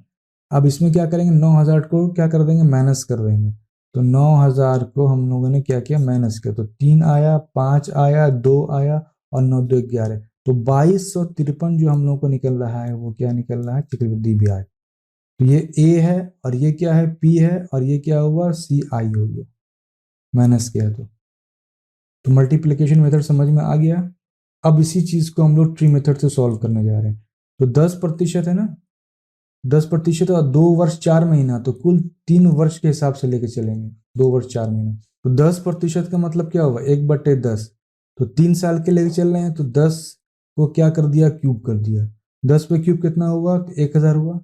अब इसमें क्या करेंगे, 9,000 को क्या कर देंगे, माइनस कर देंगे। तो 9,000 को हम लोगों ने क्या किया, माइनस किया, तो 3 आया, 5 आया, 2 आया, और 9 2 11, तो 2253 जो हम लोगों को निकल रहा है वो क्या निकल रहा है, चक्रवृद्धि ब्याज। तो ये ए है, और ये क्या है, पी है, और ये क्या हुआ, सी आई हो गया, माइनस किया तो मल्टीप्लिकेशन मेथड समझ में आ गया। अब इसी चीज को हम लोग ट्री मेथड से सॉल्व करने जा रहे हैं। तो 10% है ना, 10% और 2 वर्ष 4 महीना, तो कुल 3 वर्ष के हिसाब से लेके चलेंगे, 2 वर्ष 4 महीना। तो 10% का मतलब क्या होगा, 1/10, तो 3 साल के लेके चल रहे हैं, तो 10 को क्या कर दिया, क्यूब कर दिया, 10 पे क्यूब कितना हुआ, तो 1,000 हुआ।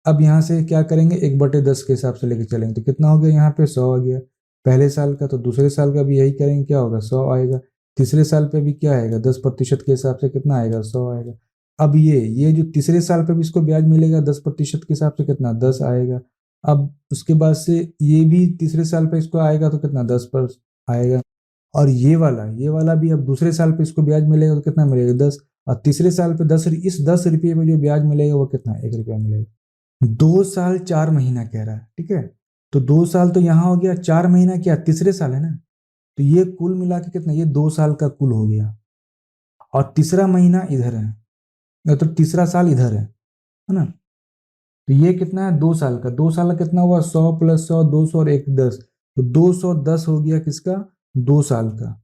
अब यहाँ से क्या करेंगे, 1/10 के हिसाब से लेके चलेंगे, तो कितना हो गया, यहाँ पे 100 आ गया पहले साल का। तो दूसरे साल का भी यही करेंगे, क्या होगा 100 आएगा। तीसरे साल पे भी क्या आएगा, 10% के हिसाब से कितना आएगा, 100 आएगा। अब ये जो तीसरे साल पे भी इसको ब्याज मिलेगा 10% के हिसाब से, कितना 10 आएगा। अब उसके बाद से ये भी तीसरे साल पे इसको आएगा, तो कितना 10 पर आएगा। और ये वाला भी अब दूसरे साल पे इसको ब्याज मिलेगा, तो कितना मिलेगा 10। और तीसरे साल पे 10, इस 10 रुपये में जो ब्याज मिलेगा वो कितना 1 रुपया मिलेगा। 2 साल 4 महीना कह रहा है, ठीक है। तो 2 साल तो यहाँ हो गया, 4 महीना क्या तीसरे साल है ना, तो ये कुल मिला के कितना, ये 2 साल का कुल हो गया। और तीसरा महीना इधर है, तो तीसरा साल इधर है, है ना। तो ये कितना है 2 साल का, 2 साल का कितना हुआ 100 + 100 200 और 1 10, तो 210 हो गया किसका 2 साल का।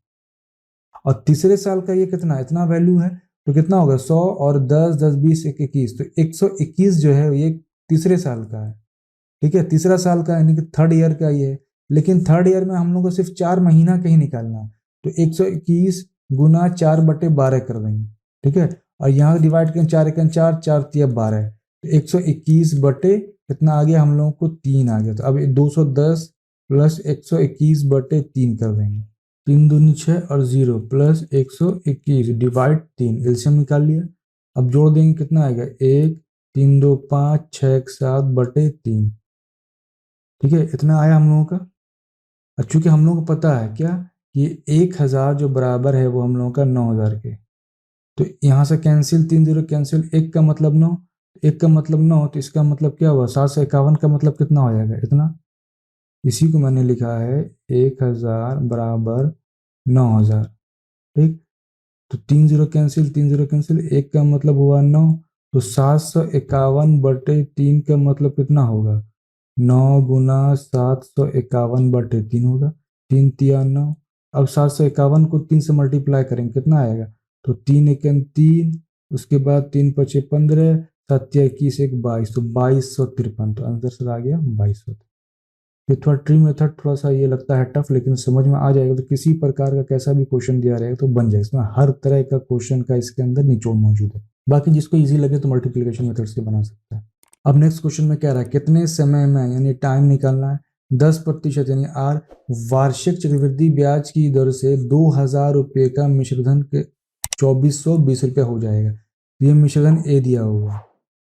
और तीसरे साल का ये कितना इतना वैल्यू है, तो कितना होगा 100 और 10 10 20 21, तो 121 जो है ये तीसरे साल का है। ठीक है, तीसरा साल का यानी कि थर्ड ईयर का ये है। लेकिन थर्ड ईयर में हम लोग को सिर्फ 4 महीना का ही निकालना है, तो 121 गुना 4/12 कर देंगे। ठीक है, और यहाँ डिवाइड करें 4 × 4 4 × 12, तो 121 बटे कितना आ गया हम लोगों को 3 आ गया। तो अब 210 + 121/3 कर देंगे। 3 दूनी 6 और 0 + 121 डिवाइड 3, एलसीएम निकाल लिया। अब जोड़ देंगे कितना आएगा 1 3 2 5 6 7/3। ठीक है, इतना आया हम लोगों का। और चूंकि हम लोगों को पता है क्या कि 1000 जो बराबर है वो हम लोगों का 9000 के, तो यहाँ से कैंसिल 3 0 कैंसिल, 1 का मतलब 9, 1 का मतलब 9, तो इसका मतलब क्या हुआ 751 का मतलब कितना हो जाएगा इतना। इसी को मैंने लिखा है 1000 बराबर 9000। ठीक, तो 3 0 कैंसिल 3 0 कैंसिल, 1 का मतलब हुआ 9, तो 751/3 का मतलब कितना होगा 9 गुना 751/3 होगा। 3 तिया 9। अब 751 को 3 से मल्टीप्लाई करेंगे कितना आएगा, तो 3 एकम 3, उसके बाद 3 पचे 15, 7 21 1 22, तो 2253, तो आंसर सर आ गया 2200। ये थोड़ा ट्री मेथड थोड़ा सा ये लगता है टफ, लेकिन समझ में आ जाएगा। तो किसी प्रकार का कैसा भी क्वेश्चन दिया रहेगा तो बन जाएगा, इसमें हर तरह का क्वेश्चन का इसके अंदर निचोड़ मौजूद है। बाकी जिसको इजी लगे तो मल्टीप्लिकेशन मेथड से बना सकता है। अब नेक्स्ट क्वेश्चन में क्या रहा है, कितने समय में यानी टाइम निकालना है 10% यानी आर वार्षिक चक्रवृद्धि ब्याज की दर से 2000 रुपये का मिश्रधन के 2420 रुपया हो जाएगा। ये मिश्रधन ए दिया हुआ।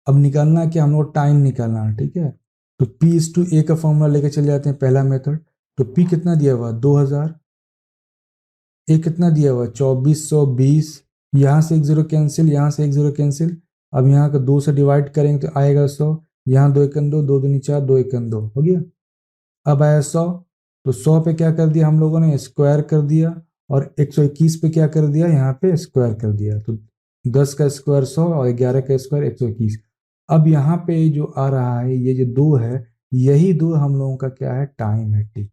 अब निकालना क्या हम लोग टाइम निकालना है। ठीक है, तो P/A का फॉर्मूला लेके चले जाते हैं पहला मेथड। तो P कितना दिया हुआ 2000, ए कितना दिया हुआ 2420, यहाँ से 1 0 कैंसिल, यहाँ से 1 0 कैंसिल। अब यहाँ का 2 से डिवाइड करेंगे तो आएगा 100, यहाँ 2 एकम 2 2 दूनी 4 2 एकम 2 हो गया। अब आया 100, तो 100 पे क्या कर दिया हम लोगों ने स्क्वायर कर दिया, और 121 पे क्या कर दिया यहाँ पे स्क्वायर कर दिया। तो 10 का स्क्वायर 100 और 11 का स्क्वायर 121। अब यहाँ पे जो आ रहा है ये जो 2 है, यही 2 हम लोगों का क्या है टाइम है। टी,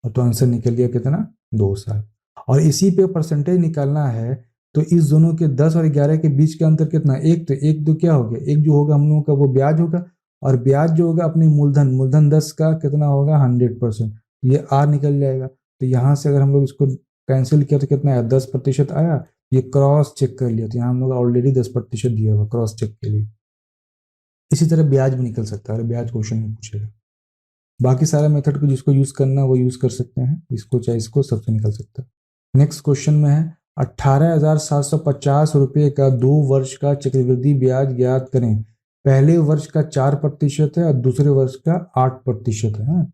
और तो आंसर निकल गया कितना 2 साल। और इसी पे परसेंटेज निकालना है, तो इस दोनों के 10 और 11 के बीच का अंतर कितना, एक, तो एक दो क्या हो गया, एक जो होगा हम लोगों का वो ब्याज होगा, और ब्याज जो होगा अपनी मूलधन 10 का कितना होगा 100%, ये आर निकल जाएगा। तो यहाँ से अगर हम लोग इसको कैंसिल किया तो कितना आया 10% आया। ये क्रॉस चेक कर लिया, तो यहाँ हम लोग ऑलरेडी 10% दिया हुआ क्रॉस चेक के लिए। इसी तरह ब्याज भी निकल सकता है, अगर ब्याज क्वेश्चन में पूछेगा। बाकी सारा मेथड को जिसको यूज करना वो यूज कर सकते हैं, इसको चाहे इसको सबसे निकल सकता है। नेक्स्ट क्वेश्चन में है 18,750 रुपये का 2 वर्ष का चक्रवृद्धि ब्याज ज्ञात करें। पहले वर्ष का 4% है और दूसरे वर्ष का 8% है।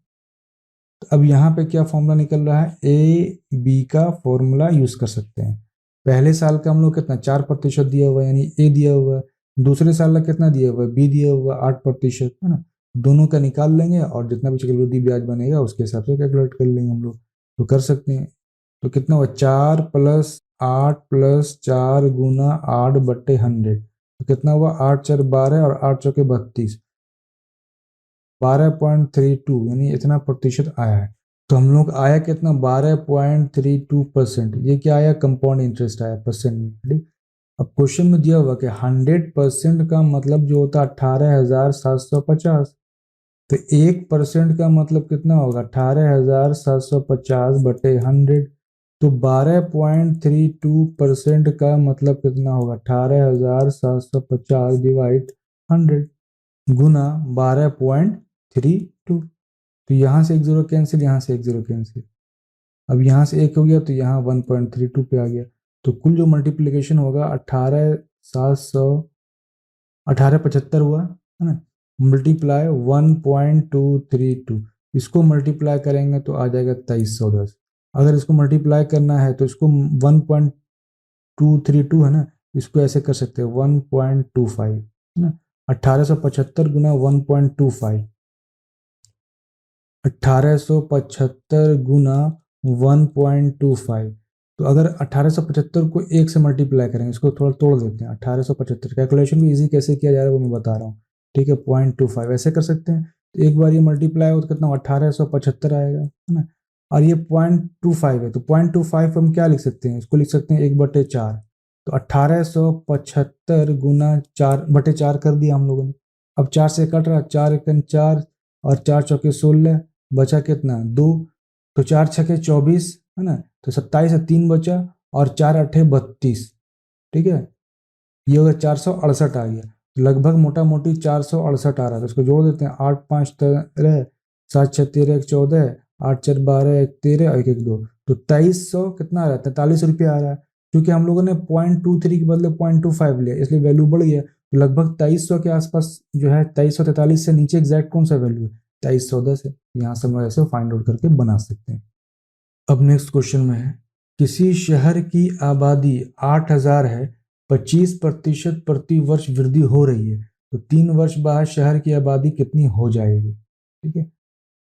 तो अब यहाँ पे क्या फॉर्मूला निकल रहा है, ए बी का फॉर्मूला यूज कर सकते हैं। पहले साल का हम लोग कितना 4% दिया हुआ है यानी ए दिया हुआ है, दूसरे साल का कितना दिया हुआ है बी दिया हुआ 8% है ना। दोनों का निकाल लेंगे और जितना भी चक्रवृद्धि ब्याज बनेगा उसके हिसाब से कैलकुलेट कर लेंगे हम लोग, तो कर सकते हैं। तो कितना हुआ 4 + 8 + 4 गुना 8/100, तो कितना हुआ 8 4 12 और 8 चौके 32, 12.32 यानी इतना प्रतिशत आया है। तो हम लोग आया कितना 12.32%। ये क्या आया कंपाउंड इंटरेस्ट आया परसेंट में। ठीक, अब क्वेश्चन में दिया हुआ कि 100% का मतलब जो होता है 18,750, तो 1% का मतलब कितना होगा 18,750/100, तो 12.32% का मतलब कितना होगा 18,750 डिवाइड 100 गुना 12.32। तो यहाँ से 1 0 कैंसिल, यहाँ से 1 0 कैंसिल। अब यहाँ से 1 हो गया तो यहाँ 1.32 पे आ गया। तो कुल जो मल्टीप्लिकेशन होगा 18,75 हुआ है ना, मल्टीप्लाई 1.232, इसको मल्टीप्लाई करेंगे तो आ जाएगा 2310। अगर इसको मल्टीप्लाई करना है तो इसको 1.232 है ना, इसको ऐसे कर सकते हैं 1.25 है ना। 1875 गुना 1.25, 1875 गुना 1.25, तो अगर 1875 को 1 से मल्टीप्लाई करेंगे, इसको थोड़ा तोड़ देते हैं। 1875 कैलकुलेशन भी इजी कैसे किया जा रहा है वो मैं बता रहा हूँ, ठीक है। 0.25 ऐसे कर सकते हैं। तो एक बार ये मल्टीप्लाई हो तो कितना 1875 आएगा, है ना। और ये 0.25 है, तो 0.25 हम क्या लिख सकते हैं, इसको लिख सकते हैं 1/4। तो 1875 गुना 4/4 कर दिया हम लोगों ने। अब 4 से कट रहा, 4 एकन 4 और 4 चौके 16, बचा कितना 2। तो 4 छके 24, है ना। तो 27 से 3 बचा और 4 अठे 32, ठीक है। ये होगा 468 आ गया। तो लगभग मोटा मोटी 468 आ रहा है। तो इसको जोड़ देते हैं, 8 5 13, 7 6 13 1 14, 8 4 12 1 13 1 1 2। तो 2300 कितना आ रहा है, 43 रुपया आ रहा है। क्योंकि हम लोगों ने 0.23 के बदले 0.25 लिया, इसलिए वैल्यू बढ़ गया। तो लगभग 2300 के आसपास जो है, 2343 से नीचे एग्जैक्ट कौन सा वैल्यू है, 2310 है। यहाँ से हम ऐसे फाइंड आउट करके बना सकते हैं। अब नेक्स्ट क्वेश्चन में है, किसी शहर की आबादी 8000 है, 25% प्रति वर्ष वृद्धि हो रही है, तो 3 वर्ष बाद शहर की आबादी कितनी हो जाएगी, ठीक है।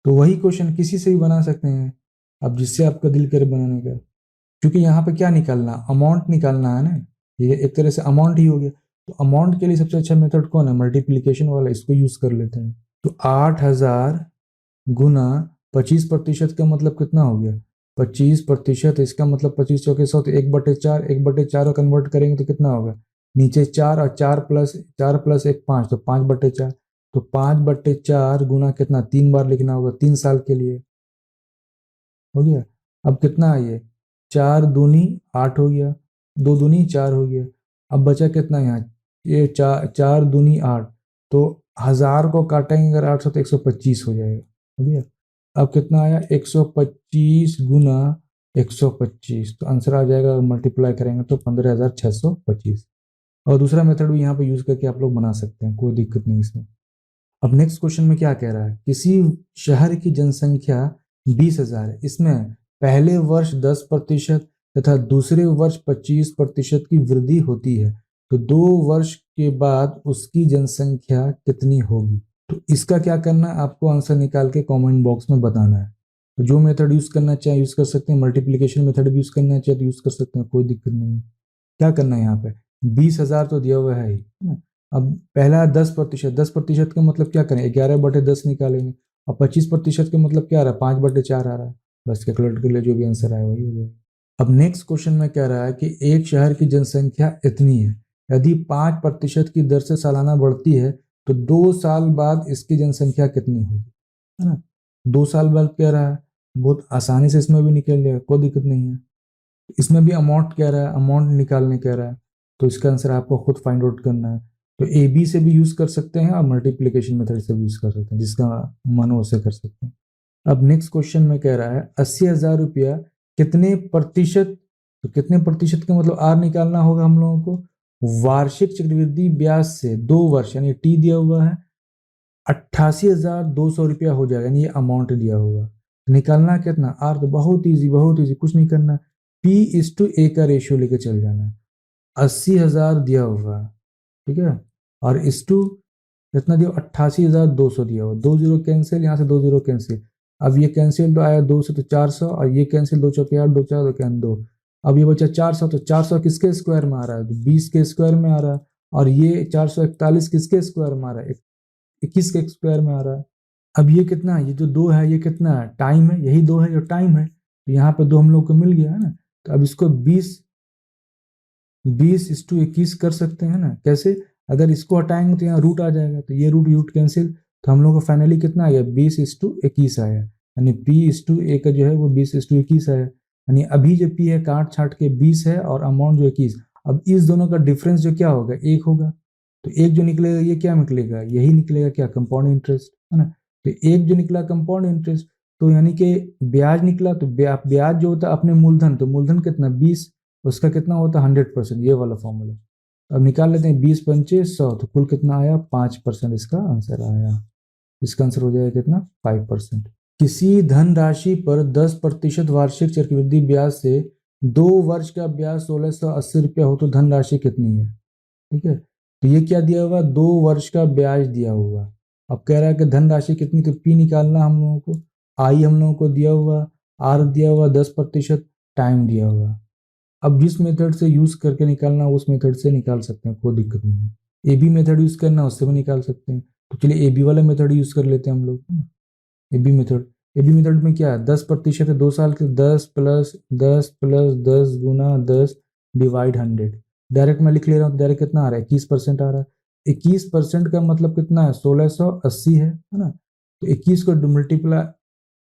तो वही क्वेश्चन किसी से भी बना सकते हैं, अब जिससे आपका दिल करे बनाने का। क्योंकि यहाँ पे क्या निकालना, अमाउंट निकालना है ना, ये एक तरह से अमाउंट ही हो गया। तो अमाउंट के लिए सबसे अच्छा मेथड कौन है, मल्टीप्लीकेशन वाला, इसको यूज कर लेते हैं। तो 8000 गुना 25% का मतलब कितना हो गया, 25%। इसका मतलब 25 चौके 100, तो 1/4, 1/4 कन्वर्ट करेंगे तो कितना होगा, नीचे 4 और 4 प्लस 1 5, तो 5/4। तो 5/4 गुना कितना, 3 बार लिखना होगा, 3 साल के लिए हो गया। अब कितना है ये, 4 दूनी 8 हो गया, 2 दूनी 4 हो गया। अब बचा कितना यहाँ, ये 4 4 दूनी 8। तो 1000 को काटेंगे अगर 800 तो 125 हो जाएगा, हो गया। अब कितना आया, 125 गुना 125, तो आंसर आ जाएगा, मल्टीप्लाई करेंगे तो 15625। और दूसरा मेथड भी यहाँ पे यूज करके आप लोग बना सकते हैं, कोई दिक्कत नहीं इसमें। अब नेक्स्ट क्वेश्चन में क्या कह रहा है, किसी शहर की जनसंख्या 20,000 है, इसमें पहले वर्ष 10% तथा दूसरे वर्ष 25% की वृद्धि होती है, तो 2 वर्ष के बाद उसकी जनसंख्या कितनी होगी। तो इसका क्या करना है, आपको आंसर निकाल के कमेंट बॉक्स में बताना है। तो जो मेथड यूज करना चाहे यूज कर सकते हैं, मल्टीप्लीकेशन मेथड भी यूज करना चाहे तो यूज कर सकते हैं, कोई दिक्कत नहीं है। क्या करना है यहाँ पे, 20,000 तो दिया हुआ है ही, है ना। अब पहला 10%, 10% का मतलब क्या करें, 11/10 निकालेंगे। और 25% का मतलब क्या आ रहा है, 5/4 आ रहा है। बस कैलकुलेट कर ले, जो भी आंसर आया वही हो जाएगा। अब नेक्स्ट क्वेश्चन में कह रहा है कि एक शहर की जनसंख्या इतनी है, यदि 5% की दर से सालाना बढ़ती है, तो 2 साल बाद इसकी जनसंख्या कितनी होगी, है ना। 2 साल बाद कह रहा है, बहुत आसानी से इसमें भी निकल जाएगा, कोई दिक्कत नहीं है। इसमें भी अमाउंट कह रहा है, अमाउंट निकालने कह रहा है, तो इसका आंसर आपको खुद फाइंड आउट करना है। तो ए बी से भी यूज कर सकते हैं और मल्टीप्लीकेशन मेथड से भी यूज कर सकते हैं, जिसका मन हो उसे कर सकते हैं। अब नेक्स्ट क्वेश्चन में कह रहा है 80,000 रुपया कितने प्रतिशत, तो कितने प्रतिशत का मतलब आर निकालना होगा हम लोगों को, वार्षिक चक्रवृद्धि ब्याज से 2 वर्ष, यानी टी दिया हुआ है, 88,200 रुपया हो जाएगा, यानी ये अमाउंट दिया होगा। निकालना कितना, आर तो बहुत ईजी, बहुत ईजी, कुछ नहीं करना। P/A का रेशियो लेके चल जाना है। 80,000 दिया हुआ, ठीक है, और इस टू कितना दिया, 88,200 दिया हुआ। 2 जीरो कैंसिल, यहाँ से 2 जीरो कैंसिल। अब ये कैंसिल तो आया 2 से, तो 400, और ये कैंसिल 2 चौके 8, 2 4 2 कैन 2। अब ये बचा 400, तो 400 किसके स्क्वायर में आ रहा है, 20 के स्क्वायर में आ रहा है। और ये 441 किसके स्क्वायर में आ रहा है, 21 के स्क्वायर में आ रहा है। अब ये कितना है, ये जो 2 है ये कितना है, टाइम है, यही 2 है जो टाइम है। तो यहाँ पे 2 हम लोग को मिल गया है ना। तो अब इसको 20:21 कर सकते हैं ना, कैसे, अगर इसको हटाएंगे तो यहाँ रूट आ जाएगा, तो ये रूट रूट कैंसिल। तो हम लोग को फाइनली कितना आया, 20:21 आया, यानी P/A का जो है वो 20:21 आया। यानी अभी जो P है काट छाट के 20 है और अमाउंट जो 21। अब इस दोनों का डिफरेंस जो क्या होगा, 1 होगा। तो एक जो निकलेगा ये क्या निकलेगा, यही निकलेगा क्या, कंपाउंड इंटरेस्ट, है ना। तो एक जो निकला कंपाउंड इंटरेस्ट, तो यानी कि ब्याज निकला, तो ब्याज जो होता है अपने मूलधन, तो मूलधन कितना 20, उसका कितना होता है 100%, ये वाला फॉर्मूला। अब निकाल लेते हैं, 20 × 5 = 100, तो कुल कितना आया 5%, इसका आंसर आया। इसका आंसर हो जाएगा कितना 5%। किसी धनराशि पर 10% वार्षिक चक्रवृद्धि ब्याज से 2 वर्ष का ब्याज 1680 रुपया हो, तो धनराशि कितनी है, ठीक है। तो ये क्या दिया हुआ, 2 वर्ष का ब्याज दिया हुआ। अब कह रहा है कि धनराशि कितनी, तो पी निकालना हम लोगों को, आई हम लोगों को दिया हुआ, आर दिया हुआ 10%, टाइम दिया हुआ। अब जिस मेथड से यूज करके निकालना उस मेथड से निकाल सकते हैं, कोई दिक्कत नहीं है। ए बी मेथड यूज करना उससे भी निकाल सकते हैं। तो चलिए ए बी वाला मेथड यूज कर लेते हैं हम लोग, है ना। A B method, A B method में क्या है, 10% है 2 साल के, 10 + 10 + 10 गुना 10 डिवाइड 100। डायरेक्ट मैं लिख ले रहा हूँ, डायरेक्ट कितना आ रहा है, 21% आ रहा है। 21% का मतलब कितना है, 1680 है ना। तो 21 को मल्टीप्लाई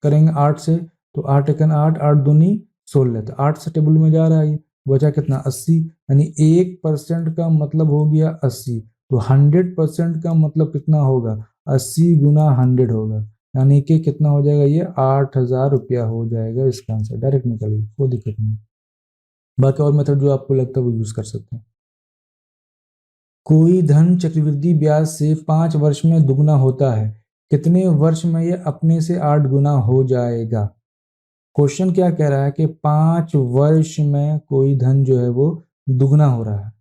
करेंगे 8 से, तो 8 एकन 8, 8 दूनी 16, तो 8 से टेबल में जा रहा है, बचा कितना 80, यानी 1% का मतलब हो गया 80। तो 100% का मतलब कितना होगा, 80 गुना 100 होगा, यानी कि कितना हो जाएगा, ये 8000 रुपया हो जाएगा इसका आंसर। डायरेक्ट निकलिए, कोई दिक्कत नहीं। बाकी और मेथड जो आपको लगता है वो यूज कर सकते हैं। कोई धन चक्रवृद्धि ब्याज से 5 वर्ष में दुगना होता है, कितने वर्ष में ये अपने से 8 गुना हो जाएगा। क्वेश्चन क्या कह रहा है कि 5 वर्ष में कोई धन जो है वो दुगना हो रहा है,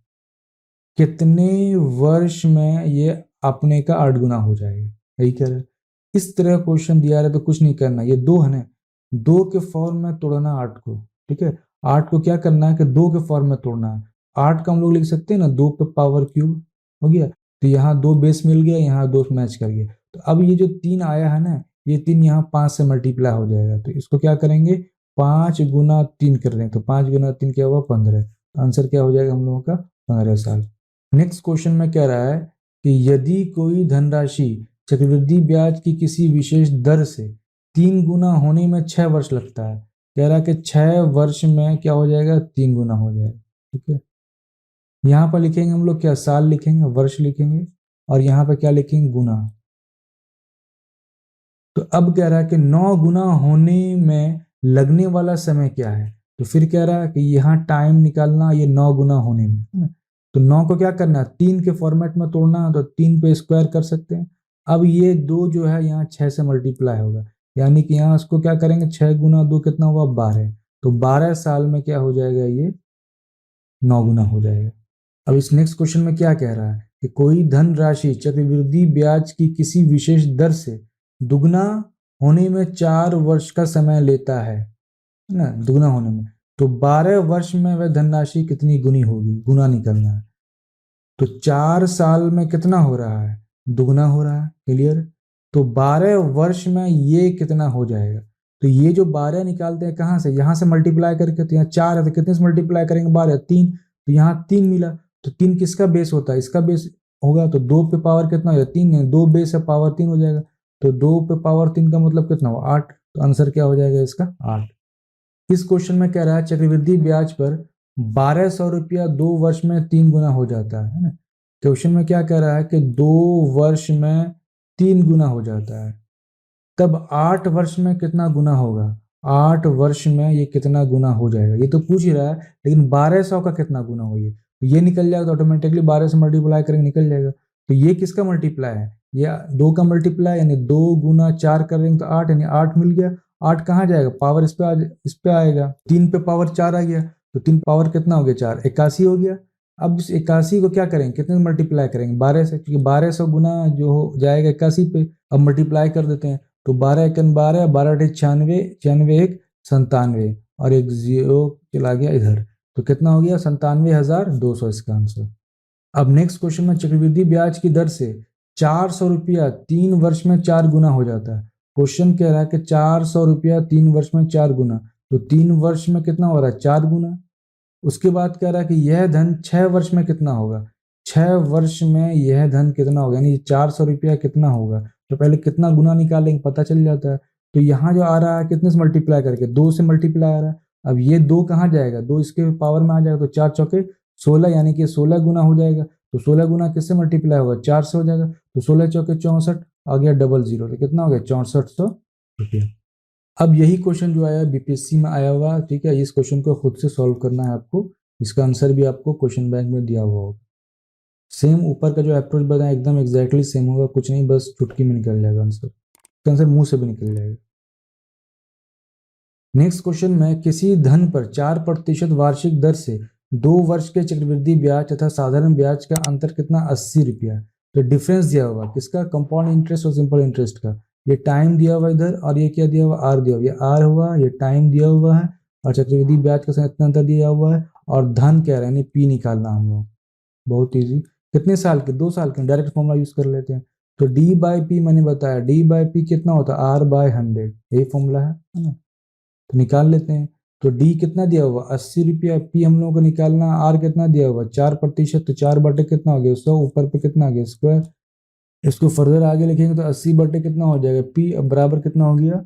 कितने वर्ष में ये अपने का 8 गुना हो जाएगा, यही कह रहा है। इस तरह क्वेश्चन दिया है तो कुछ नहीं करना, ये 2 है ना, 2 के फॉर्म में तोड़ना 8 को, ठीक है। 8 को क्या करना है कि 2 के फॉर्म में तोड़ना है। 8 का हम लोग लिख सकते हैं ना 2 पे पावर क्यूब, हो गया। तो यहाँ 2 बेस मिल गया, यहाँ 2 मैच कर गया। तो अब ये जो 3 आया है ना, ये 3 यहाँ 5 से मल्टीप्लाई हो जाएगा, तो इसको क्या करेंगे, 5 गुना 3 कर दें, तो 5 गुना 3 क्या हुआ, 15। आंसर क्या हो जाएगा हम लोगों का, 15 साल। नेक्स्ट क्वेश्चन में कह रहा है कि यदि कोई धनराशि चक्रवृद्धि ब्याज की किसी विशेष दर से 3 गुना होने में 6 वर्ष लगता है, कह रहा है कि 6 वर्ष में क्या हो जाएगा, 3 गुना हो जाएगा, ठीक है। यहाँ पर लिखेंगे हम लोग क्या, साल लिखेंगे, वर्ष लिखेंगे, और यहाँ पर क्या लिखेंगे, गुना। तो अब कह रहा है कि 9 गुना होने में लगने वाला समय क्या है, तो फिर कह रहा है कि यहाँ टाइम निकालना, ये 9 गुना होने में, है ना। तो 9 को क्या करना है, 3 के फॉर्मेट में तोड़ना है, तो 3 पे स्क्वायर कर सकते हैं। अब ये 2 जो है यहाँ 6 से मल्टीप्लाई होगा, यानी कि यहाँ इसको क्या करेंगे, 6 गुना 2 कितना हुआ, 12। तो 12 साल में क्या हो जाएगा, ये 9 गुना हो जाएगा। अब इस नेक्स्ट क्वेश्चन में क्या कह रहा है कि कोई धन राशि चक्रवृद्धि ब्याज की किसी विशेष दर से दुगना होने में 4 वर्ष का समय लेता है ना, दुगना होने में। तो 12 वर्ष में वह धनराशि कितनी गुनी होगी, गुना निकलना है। तो 4 साल में कितना हो रहा है, दुगना हो रहा है, क्लियर। तो 12 वर्ष में ये कितना हो जाएगा, तो ये जो 12 निकालते हैं कहाँ से, यहाँ से मल्टीप्लाई करके, तो यहाँ 4 है तो कितने से मल्टीप्लाई करेंगे, 12, 3, तो यहाँ 3 मिला। तो 3 किसका बेस होता है, इसका बेस होगा, तो 2 पे पावर कितना हो जाएगा, 3 है, 2 बेस है, पावर 3 हो जाएगा। तो 2 पे पावर 3 का मतलब कितना हुआ, 8। तो आंसर क्या हो जाएगा इसका, 8। इस क्वेश्चन में कह रहा है चक्रवृद्धि ब्याज पर 1200 रुपया 2 वर्ष में 3 गुना हो जाता है ना। क्वेश्चन में क्या कह रहा है कि 2 वर्ष में 3 गुना हो जाता है, तब 8 वर्ष में कितना गुना होगा, 8 वर्ष में ये कितना गुना हो जाएगा, ये तो पूछ ही रहा है। लेकिन 1200 का कितना गुना हो, ये निकल जाएगा, तो ऑटोमेटिकली 12 से मल्टीप्लाई करेंगे निकल जाएगा। तो ये किसका मल्टीप्लाई है, ये 2 का मल्टीप्लाई, यानी 2 गुना 4 करेंगे तो 8, यानी 8 मिल गया। 8 कहाँ जाएगा, पावर इस पे आएगा, 3 पे पावर 4 आ गया, तो 3 पावर कितना हो गया, 4, 81 हो गया। अब इस 81 को क्या करेंगे, कितने से मल्टीप्लाई करेंगे, 12 से, क्योंकि 1200 गुना जो हो जाएगा 81 पे। अब मल्टीप्लाई कर देते हैं, तो 12 एकन 12, 12 अठे 96, 96 एक 97, और एक जीरो चला गया इधर, तो कितना हो गया, 97,200 इसका आंसर। अब नेक्स्ट क्वेश्चन में चक्रवृद्धि ब्याज की दर से 400 रुपया 3 वर्ष में 4 गुना हो जाता है। क्वेश्चन कह रहा है कि 400 रुपया 3 वर्ष में 4 गुना, तो 3 वर्ष में कितना हो रहा है, 4 गुना। उसके बाद कह रहा है कि यह धन 6 वर्ष में कितना होगा, 6 वर्ष में यह धन कितना होगा, यानी 400 रुपया कितना होगा। तो पहले कितना गुना निकालेंगे पता चल जाता है। तो यहाँ जो आ रहा है कितने से मल्टीप्लाई करके, 2 से मल्टीप्लाई आ रहा है। अब ये 2 कहाँ जाएगा, 2 इसके पावर में आ जाएगा, तो 4 चौके 16, यानी कि 16 गुना हो जाएगा। तो 16 गुना किससे मल्टीप्लाई होगा, 4 से हो जाएगा, तो 16 चौके 64, आ गया डबल जीरो, तो कितना हो गया, 6400 रुपया। अब यही क्वेश्चन जो आया बीपीएससी में आया हुआ, ठीक है, इस क्वेश्चन को खुद से सॉल्व करना है आपको। इसका आंसर भी आपको क्वेश्चन बैंक में दिया हुआ होगा। सेम ऊपर का जो अप्रोच बताया एकदम एग्जैक्टली सेम होगा, कुछ नहीं, बस चुटकी में निकल जाएगा आंसर, आंसर मुंह से भी निकल जाएगा। नेक्स्ट क्वेश्चन में किसी धन पर 4% वार्षिक दर से 2 वर्ष के चक्रवृद्धि ब्याज तथा साधारण ब्याज का अंतर कितना, 80 रुपया। तो डिफरेंस दिया हुआ किसका, कंपाउंड इंटरेस्ट और सिंपल इंटरेस्ट का। ये टाइम दिया हुआ इधर, और ये क्या दिया हुआ, आर दिया हुआ, ये आर हुआ, ये टाइम दिया हुआ है, और चक्रवृद्धि ब्याज के साथ इतना अंतर दिया हुआ है, और धन कह रहे हैं यानी पी निकालना हम लोग। बहुत ईजी। कितने साल के? 2 साल के। डायरेक्ट फॉर्मूला यूज कर लेते हैं। तो डी बाई पी मैंने बताया, डी बाई पी कितना होता है? आर बाय 100, यही फॉर्मूला है ना। तो निकाल लेते हैं। तो डी कितना दिया हुआ? 80 रुपया। पी हम लोगों को निकालना, आर कितना दिया हुआ? 4%। तो 4 बटे कितना हो गया? 100, ऊपर पे कितना आ गया? स्क्वायर। इसको फर्दर आगे लिखेंगे तो 80 बटे कितना हो जाएगा? पी। अब बराबर कितना हो गया?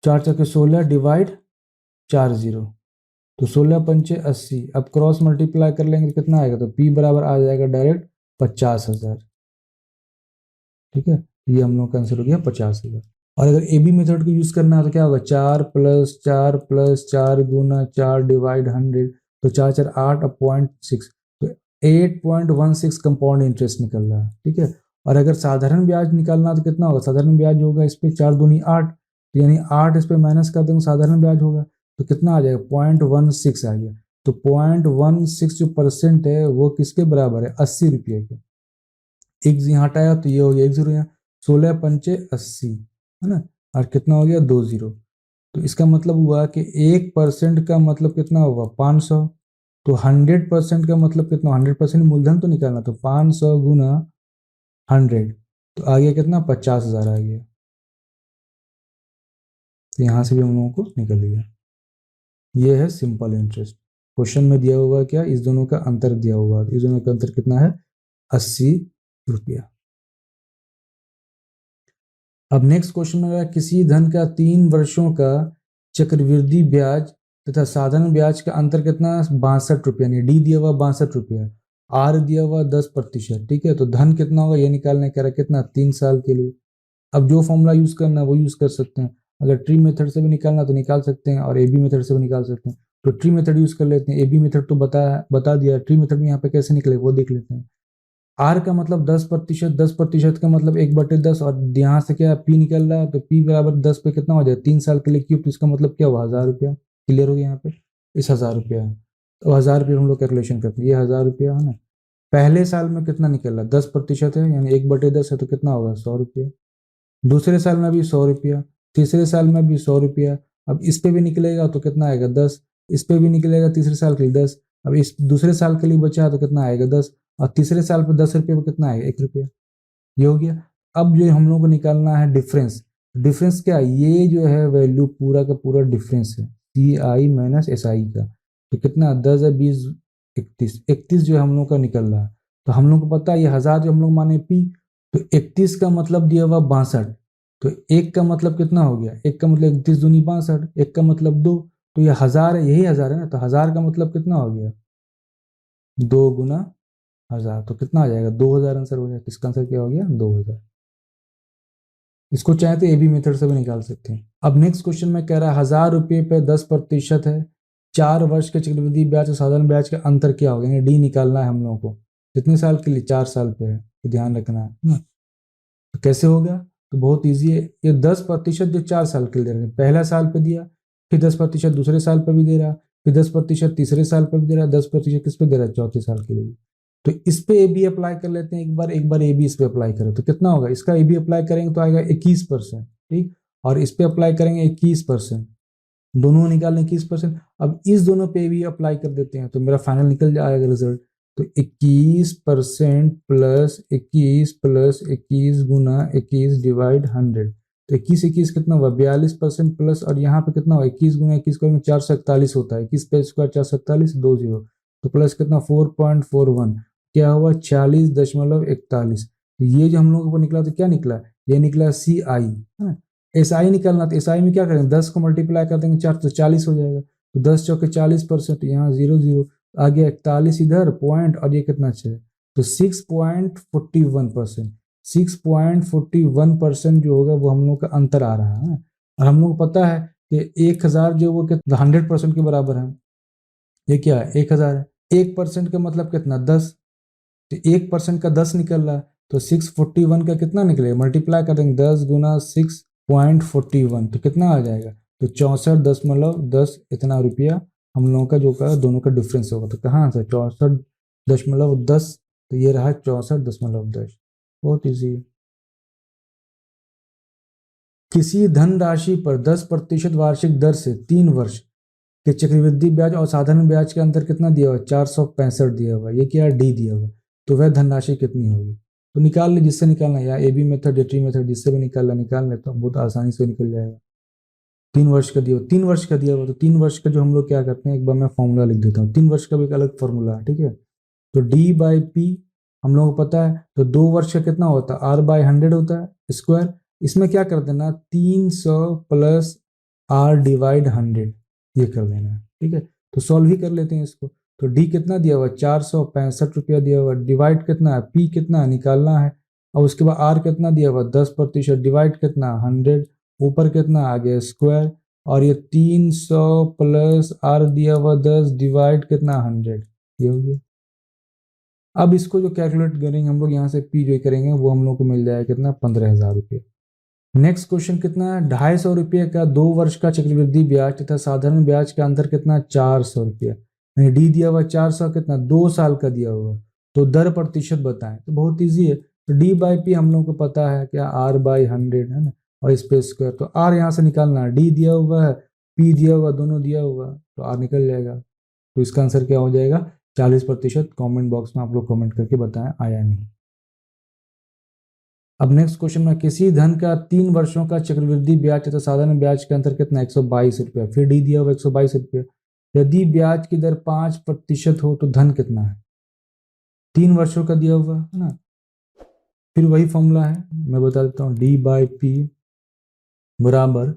4×16 डिवाइड 40। तो 16×5 = 80। अब क्रॉस मल्टीप्लाई कर लेंगे तो कितना आएगा? तो पी बराबर आ जाएगा डायरेक्ट 50,000। ठीक है, ये हम लोग का आंसर हो गया 50,000। और अगर ए बी मेथड को यूज करना है तो क्या होगा? 4+4+4 गुना 4/100। तो 4×4 = 8 तो 8.16 कंपाउंड इंटरेस्ट निकल रहा है। ठीक है। और अगर साधारण ब्याज निकालना तो कितना होगा? साधारण ब्याज होगा इस पे 4×2 = 8, तो यानी 8 इस पे माइनस कर देंगे, साधारण ब्याज होगा तो कितना आ जाएगा? 0.16 आ गया। तो 0.16 जो परसेंट है वो किसके बराबर है? 80 रुपये के। एक यहाँ हटाया तो ये हो गया 1 0 यहाँ। 16×5 = 80 है ना। और कितना हो गया? 2 0। तो इसका मतलब हुआ कि 1% का मतलब कितना होगा? 500। तो 100% का मतलब कितना? 100% मूलधन तो निकालना, तो 500 गुना 100 तो आ गया कितना? 50,000 आ गया। तो यहाँ से भी हम लोगों को निकल गया। ये है सिंपल इंटरेस्ट। क्वेश्चन में दिया हुआ क्या? इस दोनों का अंतर दिया हुआ। इस दोनों का अंतर कितना है? 80 रुपया। अब नेक्स्ट क्वेश्चन में है किसी धन का 3 वर्षों का चक्रवृद्धि ब्याज तथा साधारण ब्याज का अंतर कितना? 62 रुपया। यानी डी दिया हुआ 62 रुपया, आर दिया हुआ 10%। ठीक है, तो धन कितना होगा ये निकालने कह रहा है। कितना? 3 साल के लिए। अब जो फॉर्मूला यूज करना वो यूज कर सकते हैं। अगर ट्री मेथड से भी निकालना तो निकाल सकते हैं, और ए बी मेथड से भी निकाल सकते हैं। तो ट्री मेथड यूज कर लेते हैं। ए बी मेथड तो बता दिया, ट्री मेथड में यहाँ पे कैसे निकले वो देख लेते हैं। आर का मतलब 10%, 10% का मतलब 1/10, और यहाँ से क्या पी निकल रहा है तो पी बराबर 10 पे कितना हो जाए? 3 साल के लिए क्यूब। तो इसका मतलब क्या हुआ? 1000 रुपया। क्लियर हो गया यहाँ पे? इस 1000 रुपया है तो 1000 रुपये हम लोग कैलकुलेशन करते हैं। ये 1000 रुपया है ना। पहले साल में कितना निकल रहा है? 10% है, यानी 1/10 है तो कितना होगा? 100 रुपया। दूसरे साल में भी 100 रुपया। तीसरे साल में भी 100 रुपया। अब इस पे भी निकलेगा तो कितना आएगा? 10। इस पे भी निकलेगा तीसरे साल के लिए 10। अब इस दूसरे साल के लिए बचा तो कितना आएगा? 10। और तीसरे साल पे 10 रुपये में कितना आएगा? 1 रुपया। ये हो गया। अब जो हम लोग को निकालना है डिफरेंस। डिफरेंस क्या? ये जो है वैल्यू पूरा का पूरा डिफरेंस है, सी आई माइनस एस आई का। तो कितना? 10 है 20 31, 31 जो है हम लोग का निकल रहा है। तो हम लोग को पता है ये 1000 जो हम लोग माने पी, तो 31 का मतलब दिया हुआ 62। तो एक का मतलब कितना हो गया? एक का मतलब 31 दूनी 62, एक का मतलब 2। तो ये 1000 है, यही 1000 है ना। तो 1000 का मतलब कितना हो गया? 2 गुना 1000। तो कितना आ जाएगा? 2000 आंसर हो जाएगा। इसका आंसर क्या हो गया? 2000। इसको चाहे तो ए बी मेथड से भी निकाल सकते हैं। अब नेक्स्ट क्वेश्चन में कह रहा है 1000 रुपये पे 10% है। 4 वर्ष के चक्रवृद्धि ब्याज और साधारण ब्याज का अंतर क्या होगा? यानी डी निकालना है हम लोगों को। कितने साल के लिए? 4 साल पे है, तो ध्यान रखना है ना। तो कैसे होगा? तो बहुत ईजी है। ये 10% जो 4 साल के लिए दे रहे हैं, पहला साल पे दिया, फिर 10% दूसरे साल पे भी दे रहा, फिर 10% तीसरे साल पे भी दे रहा, 10% किस पे दे रहा है? चौथे साल के लिए। तो इस पे ए बी अप्लाई कर लेते हैं एक बार ए बी इस पे अप्लाई करें तो कितना होगा? इसका ए बी अप्लाई करेंगे तो आएगा 21%। ठीक। और इस पे अप्लाई करेंगे 21%। दोनों निकालें 21%। अब इस दोनों पे भी अप्लाई कर देते हैं तो मेरा फाइनल निकल जाएगा रिजल्ट। तो 21% +21 गुना 21 डिवाइड 100। तो 21 21 कितना हुआ? 42% प्लस, और यहाँ पे कितना हुआ? 21 गुना 21 करेंगे 441 होता है। 21 पे स्क्वायर 441 2 0। तो प्लस कितना? 4.41। क्या हुआ? 40.41। तो ये जो हम लोगों को निकला तो क्या निकला? ये निकला सी आई है। एस आई निकालना तो एस आई में क्या करेंगे? 10 को मल्टीप्लाई कर देंगे 4 तो 40 हो जाएगा। तो 10 चौके 40%, यहाँ 0 0 आ गया। 41 इधर पॉइंट, और ये कितना है? तो 6.41%। 6.41% जो होगा वो हम लोग का अंतर आ रहा है। और हम लोग को पता है कि 1000 जो वो 100% के बराबर है। ये क्या है? 1000 है। 1% का मतलब कितना? 10। तो 1% का 10 निकल रहा है। तो 641 का कितना निकलेगा? मल्टीप्लाई कर देंगे 10 गुना 6.41 तो कितना आ जाएगा? तो 64.10 इतना रुपया हम लोगों का जो का दोनों का डिफरेंस होगा। तो कहाँ से? 64.10। तो ये रहा 64.10। बहुत ईजी है। किसी धनराशि पर 10% वार्षिक दर से 3 वर्ष कि चक्रवृद्धि ब्याज और साधारण ब्याज के अंतर कितना दिया हुआ है, 465 दिया हुआ है। ये क्या है, डी दिया हुआ है। तो वह धनराशि कितनी होगी, तो निकाल ले जिससे निकालना है, या ए बी मेथड या ट्री मेथड जिससे भी निकाल ले तो बहुत आसानी से निकल जाएगा। 3 वर्ष का दिया हुआ, 3 वर्ष का दिया हुआ, तो 3 वर्ष का जो हम लोग क्या करते हैं, एक बार मैं फॉर्मूला लिख देता हूँ। 3 वर्ष का भी एक अलग फॉर्मूला है, ठीक है। तो डी बाई पी हम लोगों को पता है, तो 2 वर्ष का कितना होता है, आर बाई 100 होता है स्क्वायर। इसमें क्या कर देना, 300 प्लस आर डिवाइड 100 ये कर देना, ठीक है। तो सॉल्व ही कर लेते हैं इसको। तो डी कितना दिया हुआ, 465 रुपया दिया हुआ, डिवाइड कितना है, पी कितना है निकालना है, और उसके बाद आर कितना दिया हुआ 10%, डिवाइड कितना 100, ऊपर कितना आ गया स्क्वायर, और ये 300 प्लस आर दिया हुआ 10 डिवाइड कितना 100, ये हो गया। अब इसको जो कैलकुलेट करेंगे हम लोग, यहाँ से पी जो करेंगे वो हम लोग को मिल जाएगा कितना, 15,000 रुपये। नेक्स्ट क्वेश्चन कितना है, 250 रुपये का 2 वर्ष का चक्रवृद्धि ब्याज तथा साधारण ब्याज का अंतर कितना, 400 रुपये। यानी डी दिया हुआ 400, कितना 2 साल का दिया हुआ, तो दर प्रतिशत बताएं। तो बहुत ईजी है, तो डी बाई पी हम लोग को पता है क्या, आर बाई 100 है ना, और इस पे स्क्वायर, तो आर यहाँ से निकालना है, डी दिया हुआ है, पी दिया हुआ, दोनों दिया हुआ, तो आर निकल जाएगा। तो इसका आंसर क्या हो जाएगा, 40%। कमेंट बॉक्स में आप लोग कमेंट करके बताएं आया नहीं। अब नेक्स्ट क्वेश्चन में, किसी धन का 3 वर्षों का चक्रवृद्धि ब्याज तथा साधारण ब्याज के अंतर कितना, 122 रुपया। फिर डी दिया हुआ 122 रुपया। यदि ब्याज की दर 5% हो तो धन कितना है, 3 वर्षों का दिया हुआ है ना। फिर वही फॉर्मूला है, मैं बता देता हूँ, डी बाई पी बराबर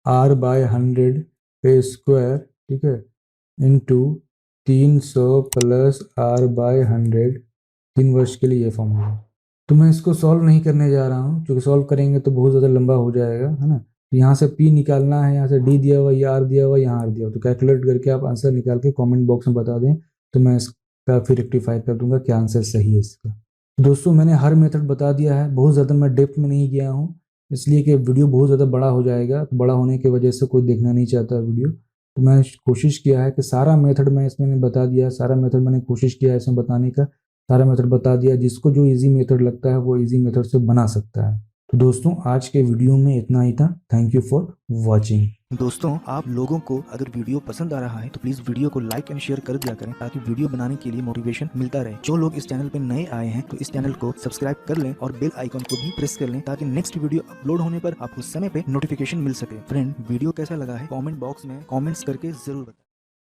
आर बाय 100 पे स्क्वायर, ठीक है, इंटू 300 प्लस आर बाय 100, 3 वर्ष के लिए ये फॉर्मूला। तो मैं इसको सॉल्व नहीं करने जा रहा हूँ, क्योंकि सॉल्व करेंगे तो बहुत ज़्यादा लंबा हो जाएगा, है ना। तो यहाँ से P निकालना है, यहाँ से D दिया हुआ, ये R दिया हुआ, यहाँ R दिया हुआ, तो कैलकुलेट करके आप आंसर निकाल के कमेंट बॉक्स में बता दें, तो मैं इसका फिर रेक्टिफाई कर दूंगा क्या आंसर सही है इसका। दोस्तों मैंने हर मेथड बता दिया है, बहुत ज़्यादा मैं डेप्थ में नहीं गया हूँ, इसलिए कि वीडियो बहुत ज़्यादा बड़ा हो जाएगा, तो बड़ा होने की वजह से कोई देखना नहीं चाहता वीडियो। तो मैं कोशिश किया है कि सारा मेथड मैं इसमें बता दिया, सारा मेथड मैंने कोशिश किया है इसमें बताने का, सारा मेथड बता दिया। जिसको जो इजी मेथड लगता है वो इजी मेथड से बना सकता है। तो दोस्तों आज के वीडियो में इतना ही था। Thank you for watching. दोस्तों आप लोगों को अगर वीडियो पसंद आ रहा है तो प्लीज वीडियो को लाइक एंड शेयर कर दिया करें, ताकि वीडियो बनाने के लिए मोटिवेशन मिलता रहे। जो लोग इस चैनल पे नए आए हैं तो इस चैनल को सब्सक्राइब कर लें और बेल आइकन को भी प्रेस कर लें, ताकि नेक्स्ट वीडियो अपलोड होने पर आपको समय पे नोटिफिकेशन मिल सके। फ्रेंड वीडियो कैसा लगा है कमेंट बॉक्स में कमेंट्स करके जरूर बताएं।